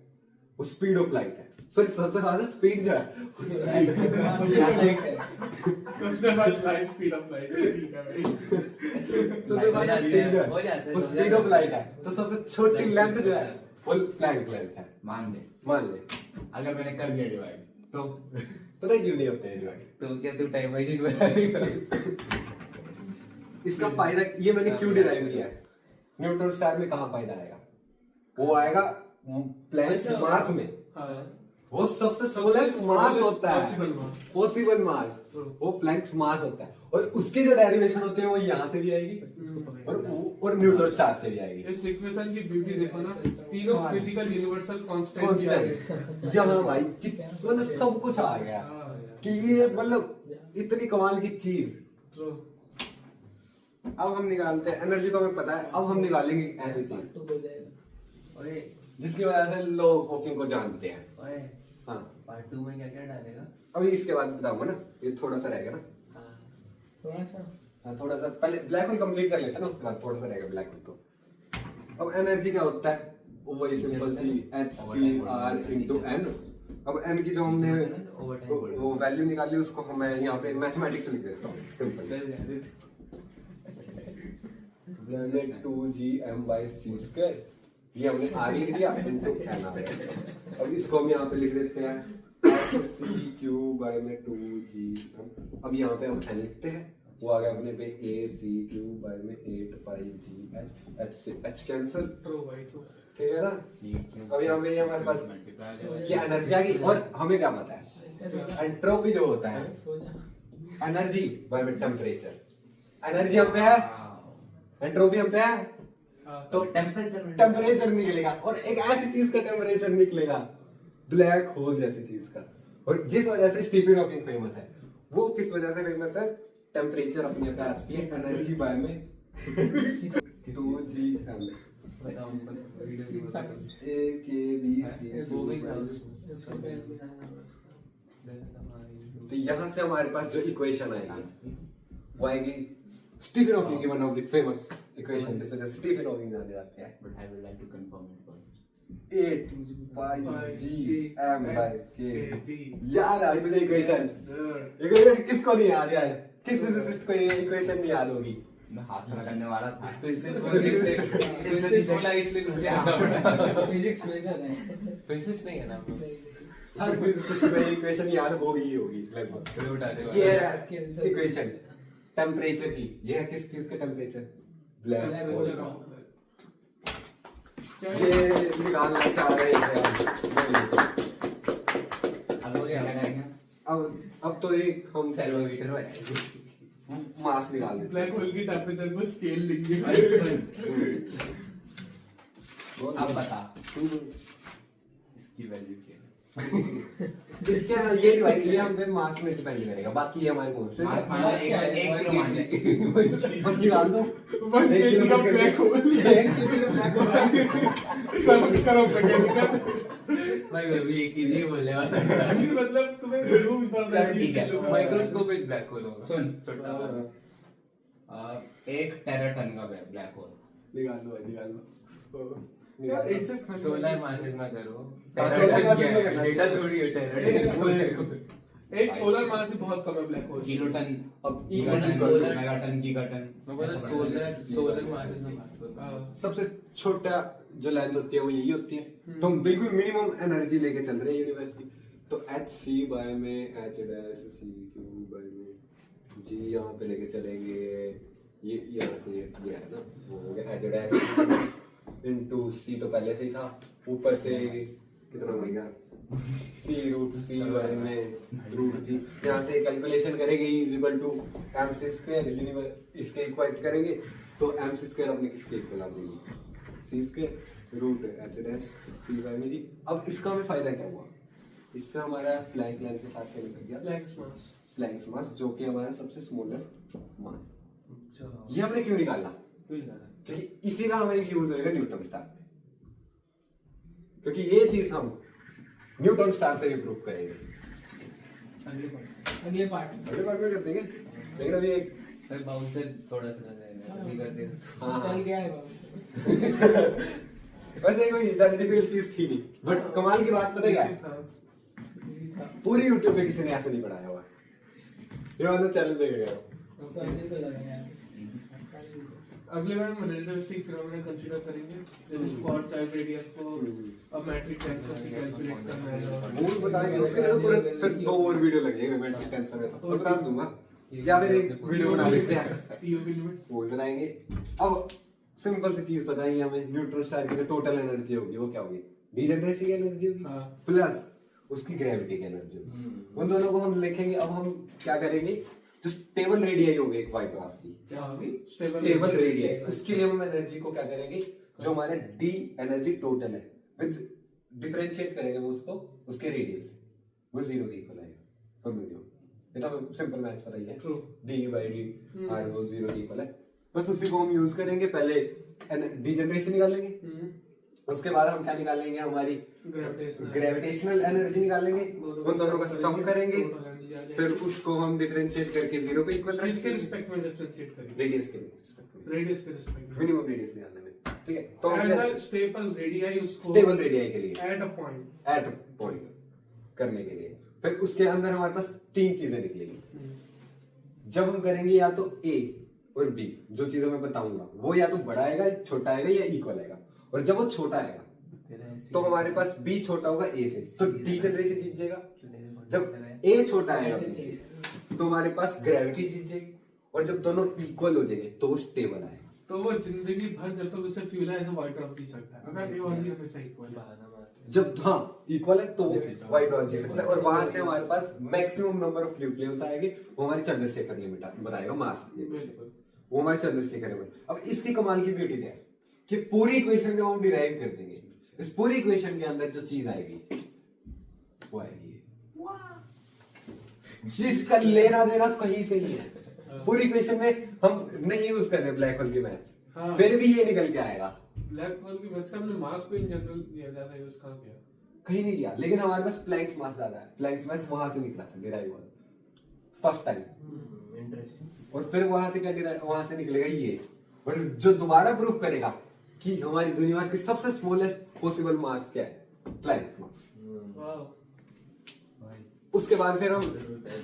वो स्पीड ऑफ लाइट है, सॉरी सबसे फास्टेस्ट स्पीड जो है वो speed है। सबसे fast light speed of light ठीक है भाई। सबसे फास्टेस्ट स्पीड जो हो जाता है है, वो हो स्पीड जाता ऑफ है। लाइट है। तो सबसे छोटी लेंथ जो है वो प्लैंक लेंथ है। मान ले, मान ले, अगर मैंने कर दिया डिवाइड तो पता है क्यों नहीं होते हैं डिवाइड? तो क्या तू टाइम मशीन बना देगा? इसका फायदा ये मैंने क्यों डिराइव किया है, न्यूट्रॉन स्टार में कहाँ फायदा आएगा, वो आएगा प्लैंक्स अच्छा। मास में, हाँ। वो सबसे स्मॉलेस्ट मास होता है, possible mass। पॉसिबल मास, वो प्लैंक्स मास होता है, और उसके जो डेरिवेशन होते हैं वो यहाँ से भी आएगी, और और न्यूट्रॉन स्टार से भी आएगी। इस इक्वेशन की ब्यूटी देखो ना, तीनों फिजिकल यूनिवर्सल कांस्टेंट कांस्टेंट यहाँ भाई मतलब सब कुछ आ गया कि ये मतलब इतनी कमाल की चीज। अब हम निकालते हैं एनर्जी, तो हमें पता है, अब हम निकालेंगे ऐसी चीज ओए जिसकी वजह से लोग हॉकिंग को जानते हैं। ओए हाँ पार्ट 2 में क्या क्या डालेगा? अभी इसके बाद बताऊंगा ना, ये थोड़ा सा रहेगा ना। थोड़ा सा हाँ थोड़ा सा पहले ब्लैक होल कंप्लीट कर लेते हैं ना, उसके बाद थोड़ा सा रहेगा ब्लैक होल को। अब एनर्जी क्या होता है, वो वही सिंपल सी HCR into N। अब N की जो हमने वो वैल्यू निकाली उसको हमें यहाँ पे मैथमेटिक्स लिख देता हूँ सिंपल। मैंने 2gm/c², ये हमने R लिख दिया into N आ गया। अब इसको हम यहाँ पे लिख देते हैं HC³/2gm। अब यहाँ पे हम N लिखते हैं, वो आ गया अपने पे AC³/8πgh, H कैंसिल, ठीक है ना। अब यहाँ पे हमारे पास ये एनर्जी आ गई। और हमें क्या पता है, एंट्रोपी जो होता है एनर्जी बाय में टेम्परेचर, एनर्जी हम पे है, एंट्रोपी हम पे है, तो टेम्परेचर निकलेगा। और एक ऐसी चीज का टेम्परेचर निकलेगा, ब्लैक होल जैसी चीज का। और जिस वजह से स्टीफन हॉकिंग फेमस है, वो किस वजह से फेमस है, टेम्परेचर अपने पे आती है, एनर्जी बाय में 2gm। A K B C वो भी था उसमें। तो यहाँ से हमारे पास जो इक्वेशन आएगी वो आएगी स्टीफन हॉकिंग की, one of the famous equation जिस वजह से स्टीफन हॉकिंग जाने जाते हैं। But I would like to confirm it first. 8πgm/k। याद आई तुझे इक्वेशन? इक्वेशन किसको नहीं याद यार, किस फिजिसिस्ट को ये इक्वेशन नहीं याद होगी? मैं हाथ खड़ा करने वाला था। फिजिक्स बोला इसलिए नीचे आना पड़ा। फिजिक्स में जाना है। फिजिक्स नहीं है ना? हर फिजिसिस्ट को ये इक्वेशन याद होगी ही होगी लगभग। फिर उठाने ये वाला। है इक्वेशन टेम्परेचर की। ये है किस चीज का टेम्परेचर? ब्लैक होल का। ये निकालना चाह रहे थे अब लोग क्या करेंगे? अब तो एक हम थर्मोमीटर में मास निकाल देते ब्लैक होल की टेम्परेचर को स्केल लिख दिया। अब बता इसकी वैल्यू क्या है? इसके ये डिवाइड ये हम पे मास में डिपेंड करेगा, बाकी ये हमारे कॉन्स्टेंट मास है। मान लो एक किलो मान ले। बस निकाल दो 1 kg का ब्लैक होल। 1 kg का ब्लैक होल। सब करो मैकेनिकल। भाई मैं भी एक ही बोलने वाला था। मतलब तुम्हें रूम पर चल ठीक है। माइक्रोस्कोपिक ब्लैक होल होगा। सुन छोटा वाला। 1 टेराटन का ब्लैक होल। निकाल लो यार इट्स अ सोलर मासेस में करो। solar masses में करना डेटा चाहिए। थोड़ी है टेराटन। एक सोलर मास ही बहुत कम है ब्लैक होल। किलोटन, अब गीगाटन, solar- मेगाटन, गीगाटन। मैं बोला सोलर मासेस में बात करो। हाँ। सबसे छोटा जो लेंथ होती है वो यही होती है। तो हम बिल्कुल मिनिमम एनर्जी लेके चल रहे हैं यूनिवर्स की। तो HC बाय में H-C³ बाय में G यहाँ पे लेके चलेंगे। ये यहाँ से ये है ना, वो हो गया H- into C तो पहले से ही था, ऊपर से कितना हो गया C√C बाय में √G। यहाँ से कैलकुलेशन करेंगे E = mc² यूनिवर्स, इसके इक्वेट करेंगे तो mc² अपने किसके इक्वल आ जाएगी, c² √H' बाय में G। अब इसका हमें फायदा क्या हुआ, इससे हमारा प्लैंक लाइन के साथ क्या निकल गया, प्लैंक्स मास, जो कि हमारा सबसे स्मॉलेस्ट मास। अच्छा। ये हमने क्यों निकाला, क्यों निकाला? क्योंकि इसी का हमें यूज होगा न्यूटन स्टार में, क्योंकि ये चीज हम न्यूटन स्टार से भी प्रूव करेंगे। अगले पार्ट अगले पार्ट में कर देंगे, लेकिन अभी एक भाई बाउंसर थोड़ा सा जाएगा, अभी कर देगा। हाँ चल गया है बाबू। वैसे कोई ज्यादा डिफिकल्ट चीज थी नहीं, बट कमाल की बात पता है क्या है? इजी था। पूरी यूट्यूब पे किसी ने ऐसे नहीं पढ़ाया हुआ, ये वाला चैलेंज देगा। तो अंदर को लगा यार। अगले बार हम रिलेटिविस्टिक फिनोमेना कंसीडर करेंगे, जैसे स्क्वाड साइड रेडियस को अब मैट्रिक टेंसर से कैलकुलेट करना है। मूल बताएंगे, उसके लिए तो पूरे फिर 2 और वीडियो लगेंगे मैट्रिक टेंसर में, तो मैं बता दूंगा, या फिर एक वीडियो बना लेते हैं टीओपी लिमिट्स वो भी बताएंगे। अब सिंपल सी चीज बताएंगे हमें, न्यूट्रॉन स्टार की जो टोटल एनर्जी होगी वो क्या होगी, डीजेनरेसी की एनर्जी होगी प्लस उसकी ग्रेविटी की एनर्जी होगी। उन दोनों को हम लिखेंगे। अब हम क्या करेंगे, जो स्टेबल रेडियाई होगी एक वाइट ड्वार्फ की, क्या होगी? स्टेबल रेडियाई, उसके लिए हम एनर्जी को क्या करेंगे, जो हमारा डी एनर्जी टोटल है विद डिफरेंशिएट करेंगे वो उसको उसके रेडियस से, वो 0 के इक्वल आएगा फॉर मीडियम। ये तो सिंपल मैथ्स पता ही है, डी बाई डी आर वो 0 के इक्वल है। बस उसी को हम यूज करेंगे, पहले डी जनरेशन निकालेंगे, उसके बाद हम क्या निकालेंगे, हमारी ग्रेविटेशनल एनर्जी निकालेंगे, उन दोनों का सम करेंगे, फिर उसको हम डिफरेंशिएट करके 0 पे इक्वल किसके रखेंगे, रिस्पेक्ट में डिफरेंशिएट करेंगे? रेडियस के लिए, रेडियस के रिस्पेक्ट में, मिनिमम रेडियस निकालने में, ठीक है। तो हम एज स्टेबल रेडियाई उसको स्टेबल रेडियाई के लिए एट अ पॉइंट करने के लिए, फिर उसके अंदर हमारे पास 3 चीजें निकलेगी। जब हम करेंगे या तो ए और बी, जो चीजें मैं बताऊंगा वो या तो बड़ा आएगा, छोटा आएगा या इक्वल आएगा, और जब वो छोटा आएगा तो हमारे पास बी छोटा होगा ए से, तो डी जनरेशन जीत जाएगा। जब ए छोटा आएगा बी से तो हमारे पास ग्रेविटी जीत जाएगी, और जब दोनों इक्वल हो जाएंगे तो वो स्टेबल आएगा। तो वो जिंदगी भर जब तक उसे फ्यूल है ऐसे वाइट ड्वार्फ जी सकता है, अगर ए और बी हमेशा इक्वल है। जब हाँ इक्वल है तो वाइट ड्वार्फ जी सकता है, और वहां से हमारे पास मैक्सिमम नंबर ऑफ न्यूक्लियस आएंगे, वो हमारी चंद्रशेखर लिमिट बताएगा मास, वो हमारे चंद्रशेखर लिमिट। अब इसकी कमाल की ब्यूटी क्या है कि पूरी इक्वेशन जब हम डिराइव कर देंगे, इस पूरी इक्वेशन के अंदर जो चीज आएगी वो आएगी जिसका लेना देना कहीं से नहीं है। पूरी इक्वेशन में हम नहीं यूज कर रहे ब्लैक होल की मैथ्स, फिर भी ये निकल के आएगा। ब्लैक होल की मैथ्स का हमने मास को इन जनरल ज्यादा यूज कहां किया? कहीं नहीं किया, लेकिन हमारे पास प्लैंक्स मास ज्यादा है, प्लैंक्स मास वहां से निकला था डिराइव हुआ फर्स्ट टाइम, इंटरेस्टिंग। और फिर वहां से क्या डिराइव, वहां से निकलेगा ये, और जो दोबारा प्रूफ करेगा कि हमारी दुनिया की सबसे स्मॉलेस्ट पॉसिबल मास क्या है, प्लैंक मास। वाओ, उसके बाद फिर हम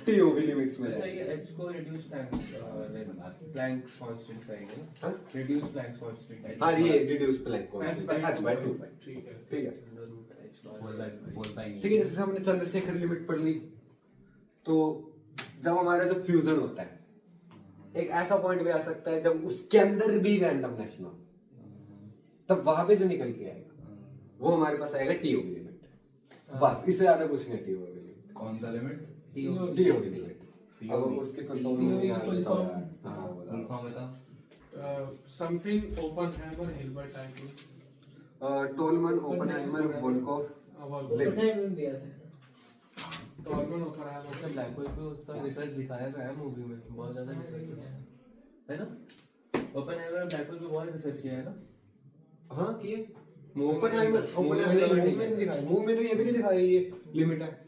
टीओवी लिमिट्स में अच्छा, जाएंगे। ये h को रिड्यूस प्लैंक कांस्टेंट करेंगे ना, रिड्यूस प्लैंक कांस्टेंट। हाँ ये रिड्यूस प्लैंक को h by 2 ठीक है। ठीक है, 4/4 ठीक है। जैसे हमने चंद्रशेखर लिमिट पढ़ ली, तो जब हमारा जो फ्यूजन होता है एक ऐसा पॉइंट भी आ सकता है जब उसके अंदर भी रैंडमनेस ना हो, तब वहां पे जो निकल के आएगा वो हमारे पास आएगा टीओवी लिमिट, बस इससे ज्यादा कुछ नहीं। टीओवी लिमिट कौन सा लिमिट? टीओवी लिमिट, अब उसकी full form full form full form बता। Something Oppenheimer Hilbert type, Tolman Oppenheimer Volkoff दिया था। टॉलमन ओपेनहाइमर मतलब ब्लैक होल पे उसका रिसर्च दिखाया गया है मूवी में, बहुत ज्यादा रिसर्च है ना। ओपेनहाइमर ने ब्लैक होल पे बहुत रिसर्च किया है ना। हाँ किए, ओपेनहाइमर मूव में नहीं दिखाया, मूव में तो ये भी नहीं दिखाया ये लिमिट है।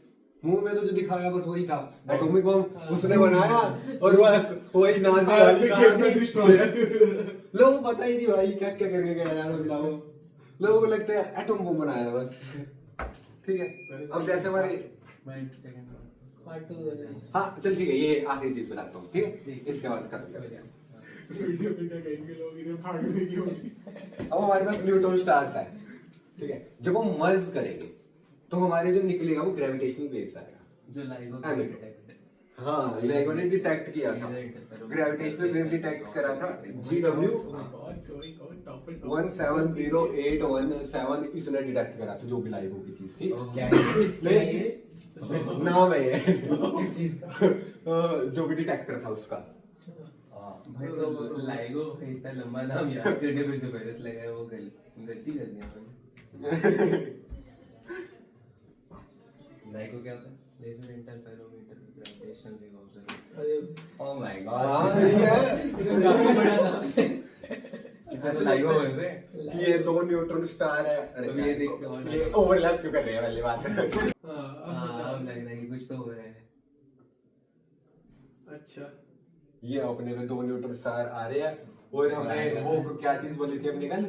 मूव में तो जो दिखाया बस वही था, एटॉमिक बम उसने बनाया और बस वही नाजी वाली कहानी डिस्ट्रॉयर। लोगों को पता ही नहीं भाई क्या क्या करके गया यार उसका, वो लोगों को लगता है एटॉम बम बनाया बस। ठीक है, अब जैसे हमारे पार्ट 2 हाँ चल ठीक है, ये आखिरी चीज बताता हूँ, ठीक है, इसके बाद खत्म करते हैं। वीडियो पे क्या कहेंगे लोग, इन्हें भागने की होगी। अब हमारे पास न्यूट्रॉन स्टार्स है, ठीक है। जब हम मर्ज करेंगे तो हमारे जो निकलेगा वो ग्रेविटेशनल वेव्स आएगा, जो लाइगो हाँ, हाँ LIGO ने डिटेक्ट किया था, ग्रेविटेशनल वेव डिटेक्ट करा था GW 170817, इसने डिटेक्ट करा था, जो भी LIGO की चीज थी। क्या है? इसमें नाम है ये किस चीज का? जो भी डिटेक्टर था उसका। भाई तो लाइगो इतना लंबा नाम याद करने में जो मेहनत लगाया वो गलती कर दिया मैंने। लाइको क्या होता है? Laser interferometer gravitational wave observer. अरे ओह माय हाँ ये है, काफी बड़ा था। इसे तो लाइगो बोलते हैं। कि ये 2 न्यूट्रॉन स्टार है। अब अरे ये देखते हो ना। ये ओवरलैप क्यों कर रहे हैं पहली बात। हाँ, अब लग रहा है कि कुछ तो हो रहा है। अच्छा, ये अपने में 2 न्यूट्रॉन स्टार आ रहे हैं, और हमने वो क्या चीज बोली थी अपनी कल,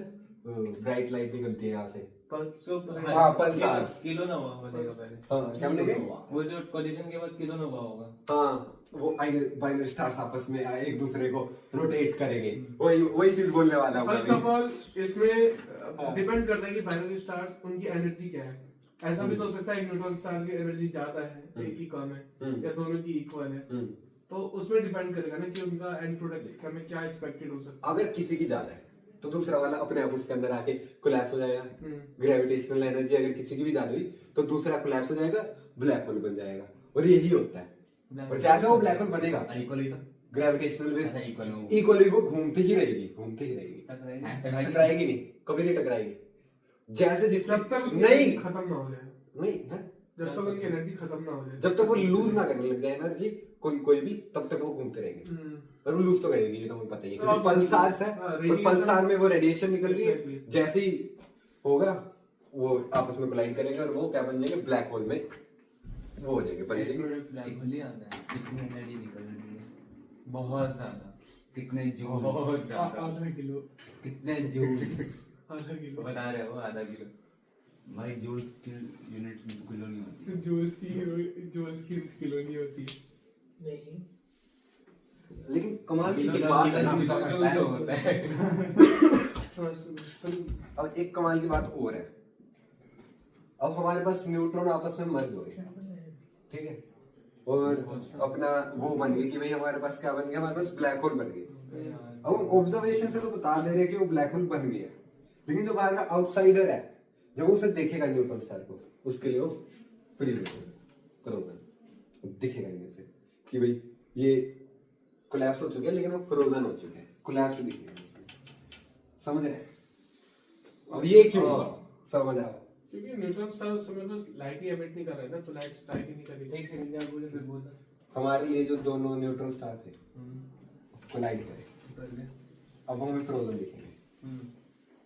ब्राइट लाइट निकलती है यहाँ से। हाँ, पल्सार। किलो नोवा बनेगा पहले। हाँ क्या बोलेंगे, वो जो कोलिजन के बाद किलो नोवा होगा। हाँ वो बाइनरी स्टार्स आपस में एक दूसरे को रोटेट करेंगे, वही चीज बोलने वाला हूँ। फर्स्ट ऑफ ऑल इसमें डिपेंड करता है कि बाइनरी स्टार्स उनकी एनर्जी क्या है। ऐसा भी तो हो सकता है एक न्यूट्रॉन स्टार की एनर्जी ज्यादा है, एक ही कम है, या दोनों की इक्वल है। तो उसमें डिपेंड करेगा ना कि उनका एंड प्रोडक्ट में क्या एक्सपेक्टेड हो सकता है। अगर किसी की ज्यादा है तो दूसरा वाला अपने आप उसके अंदर आके कोलैप्स हो जाएगा। ग्रेविटेशनल एनर्जी अगर किसी की भी ज्यादा हुई तो दूसरा कोलैप्स हो जाएगा, ब्लैक होल बन जाएगा। और यही होता है और जैसे वो ब्लैक होल बनेगा इक्वली तो ग्रेविटेशनल ऐसा वेव इक्वल हो इक्वली वो घूमती ही रहेगी टकराएगी नहीं, कभी नहीं टकराएगी। जैसे जिसने जब तक नहीं खत्म ना हो जाए, नहीं है? जब तक उनकी एनर्जी खत्म ना हो जाए, जब तक वो लूज ना करने लग जाए एनर्जी कोई भी, तब तक वो घूमते रहेंगे। और वो लूज तो करेगी, ये तो हमें पता ही है क्योंकि पल्सार्स है और पल्सार में वो रेडिएशन निकल रही है। जैसे ही होगा वो आपस में कोलाइड करेंगे और वो क्या बन जाएंगे, ब्लैक होल में वो हो जाएंगे, बन जाएंगे। ब्लैक होल ही आता है, कितनी एनर्जी निकल रही है, बहुत ज्यादा, कितने जूल, बहुत ज्यादा, आधा किलो, कितने जूल आधा किलो, बता रहे हो आधा किलो। भाई जूल्स की यूनिट किलो नहीं होती। जूल्स की किलो नहीं होती है। नहीं लेकिन कमाल की किलो एक बात किलो है, किलो जो होता है। हाँ, सुन, अब एक कमाल की बात और है। अब हमारे पास न्यूट्रॉन आपस में मर्ज हो गए, ठीक है, और अपना वो बन गए कि भाई हमारे पास क्या बन गया, हमारे पास ब्लैक होल बन गए। अब हम ऑब्जर्वेशन से तो बता दे रहे हैं कि वो ब्लैक होल बन गया, लेकिन जो बाहर का आउटसाइडर है जब उसे देखेगा न्यूट्रॉन स्टार को, उसके लिए वो फ्रोजन दिखेगा नहीं उसे कि भाई ये कोलैप्स हो चुके हैं, लेकिन वो फ्रोजन हो चुके हैं, कोलैप्स दिखेगा। समझ रहे हैं? अब ये क्यों समझ आओ, क्योंकि न्यूट्रॉन स्टार उस समय तो लाइट ही एमिट नहीं कर रहा है ना, तो लाइट स्ट्राइक ही नहीं करेगी। एक सेकंड क्या बोले, फिर बोलता। हमारे लिए जो दोनों न्यूट्रॉन स्टार थे कोलाइड करे, अब हमें फ्रोजन दिखेंगे।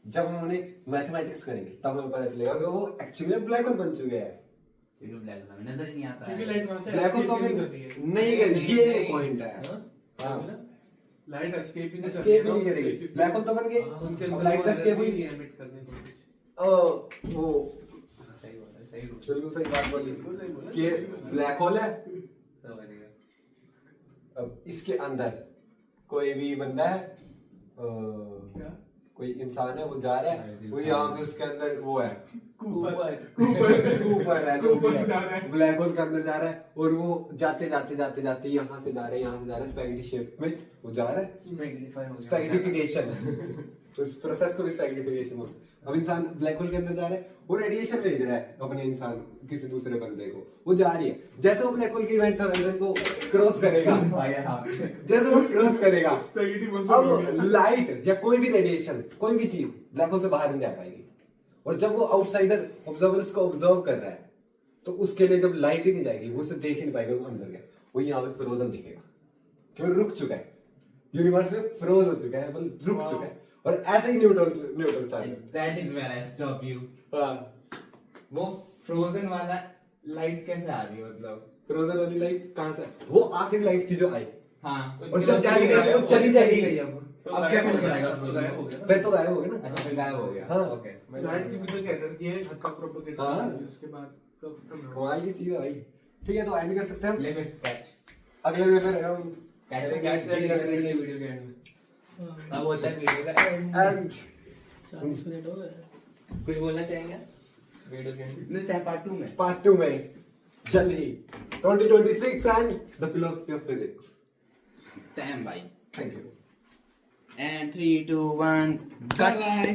जब हम उन्हें मैथमेटिक्स करेंगे तब हमें पता चलेगा कि वो एक्चुअली ब्लैक होल बन चुके हैं। क्योंकि ब्लैक होल हमें नजर ही नहीं आता क्योंकि है। लाइट वहां से ब्लैक होल तो escape ही हमें नहीं कर रही है। नहीं करेगी, ये नहीं। पॉइंट है। हाँ? हाँ, लाइट एस्केप ही नहीं कर एस्केप ही रही नहीं है, करेगी, उससे- ब्लैक होल तो बन गए, उनके अब अंदर लाइट वो का एस्केप energy हुई, नहीं एमिट करने को कुछ। वो सही बोला, सही बोला। बिल्कुल सही बात बोली बिल्कुल सही बोला। कि ब्लैक होल है। समझ गया। अब इसके अंदर कोई भी बंदा है, क्या? कोई इंसान है, वो जा रहा है, वो यहाँ पे उसके अंदर वो है, ऊपर कूपर है, जो भी कूपर जा रहा है, है। ब्लैक होल के अंदर जा रहा है, और वो जाते जाते जाते जाते यहाँ से जा रहा है, यहाँ से जा रहा है, स्पैगेटी शेप में वो जा रहा है, स्पैगेटिफाई हो गया। स्पैगेटिफिकेशन उस प्रोसेस को भी स्पैगेटिफिकेशन बोलते हैं। अब इंसान ब्लैक होल के अंदर जा रहा है, वो रेडिएशन भेज रहा है अपने इंसान किसी दूसरे बंदे को, वो जा रही है, जैसे वो ब्लैक होल के इवेंट होराइजन को क्रॉस करेगा, जैसे वो क्रॉस करेगा, स्पैगेटी मसल हो गया। अब लाइट या कोई भी रेडिएशन, कोई भी चीज ब्लैक होल से बाहर नहीं जा पाएगी। और जब वो आउटसाइडर ऑब्जर्वर इसको ऑब्जर्व कर रहा है, तो उसके लिए जब लाइट ही नहीं जाएगी, वो उसे देख ही नहीं पाएगा, वो अंदर गया, वो यहाँ पे फ्रोजन दिखेगा, क्यों रुक चुका है, यूनिवर्स में फ्रोज हो चुका है, मतलब रुक चुका है। और ऐसे ही न्यूटन था। That is where I stop you. हाँ, वो फ्रोजन वाला लाइट कैसे आ रही है, मतलब? फ्रोजन वाली लाइट कहाँ से, वो आखिरी लाइट थी जो आई, हाँ, और जब जाएगी कैसे वो चली जाएगी, अब तो अब गायब कैसे हो निकल गया, आएगा तो गायब हो गया ना। फिर तो गायब हो गया ना। अच्छा, फिर गायब हो गया। हाँ। ओके। लाइट की भी तो एक एनर्जी है, हद तक प्रोपेगेट हाँ। होती है, उसके बाद तो खत्म हो कमाल की चीज है भाई। ठीक है, तो एंड कर सकते हैं हम। ले फिर कैच अगले में फिर हम कैसे कैच करने के वीडियो के एंड में अब होता है वीडियो का एंड 40 मिनट हो गए। कुछ बोलना चाहेंगे वीडियो के एंड में? मिलते हैं पार्ट 2 में। पार्ट 2 में जल्द ही 2026 and the philosophy of physics. Time भाई। Thank you. And 3, 2, 1, bye bye.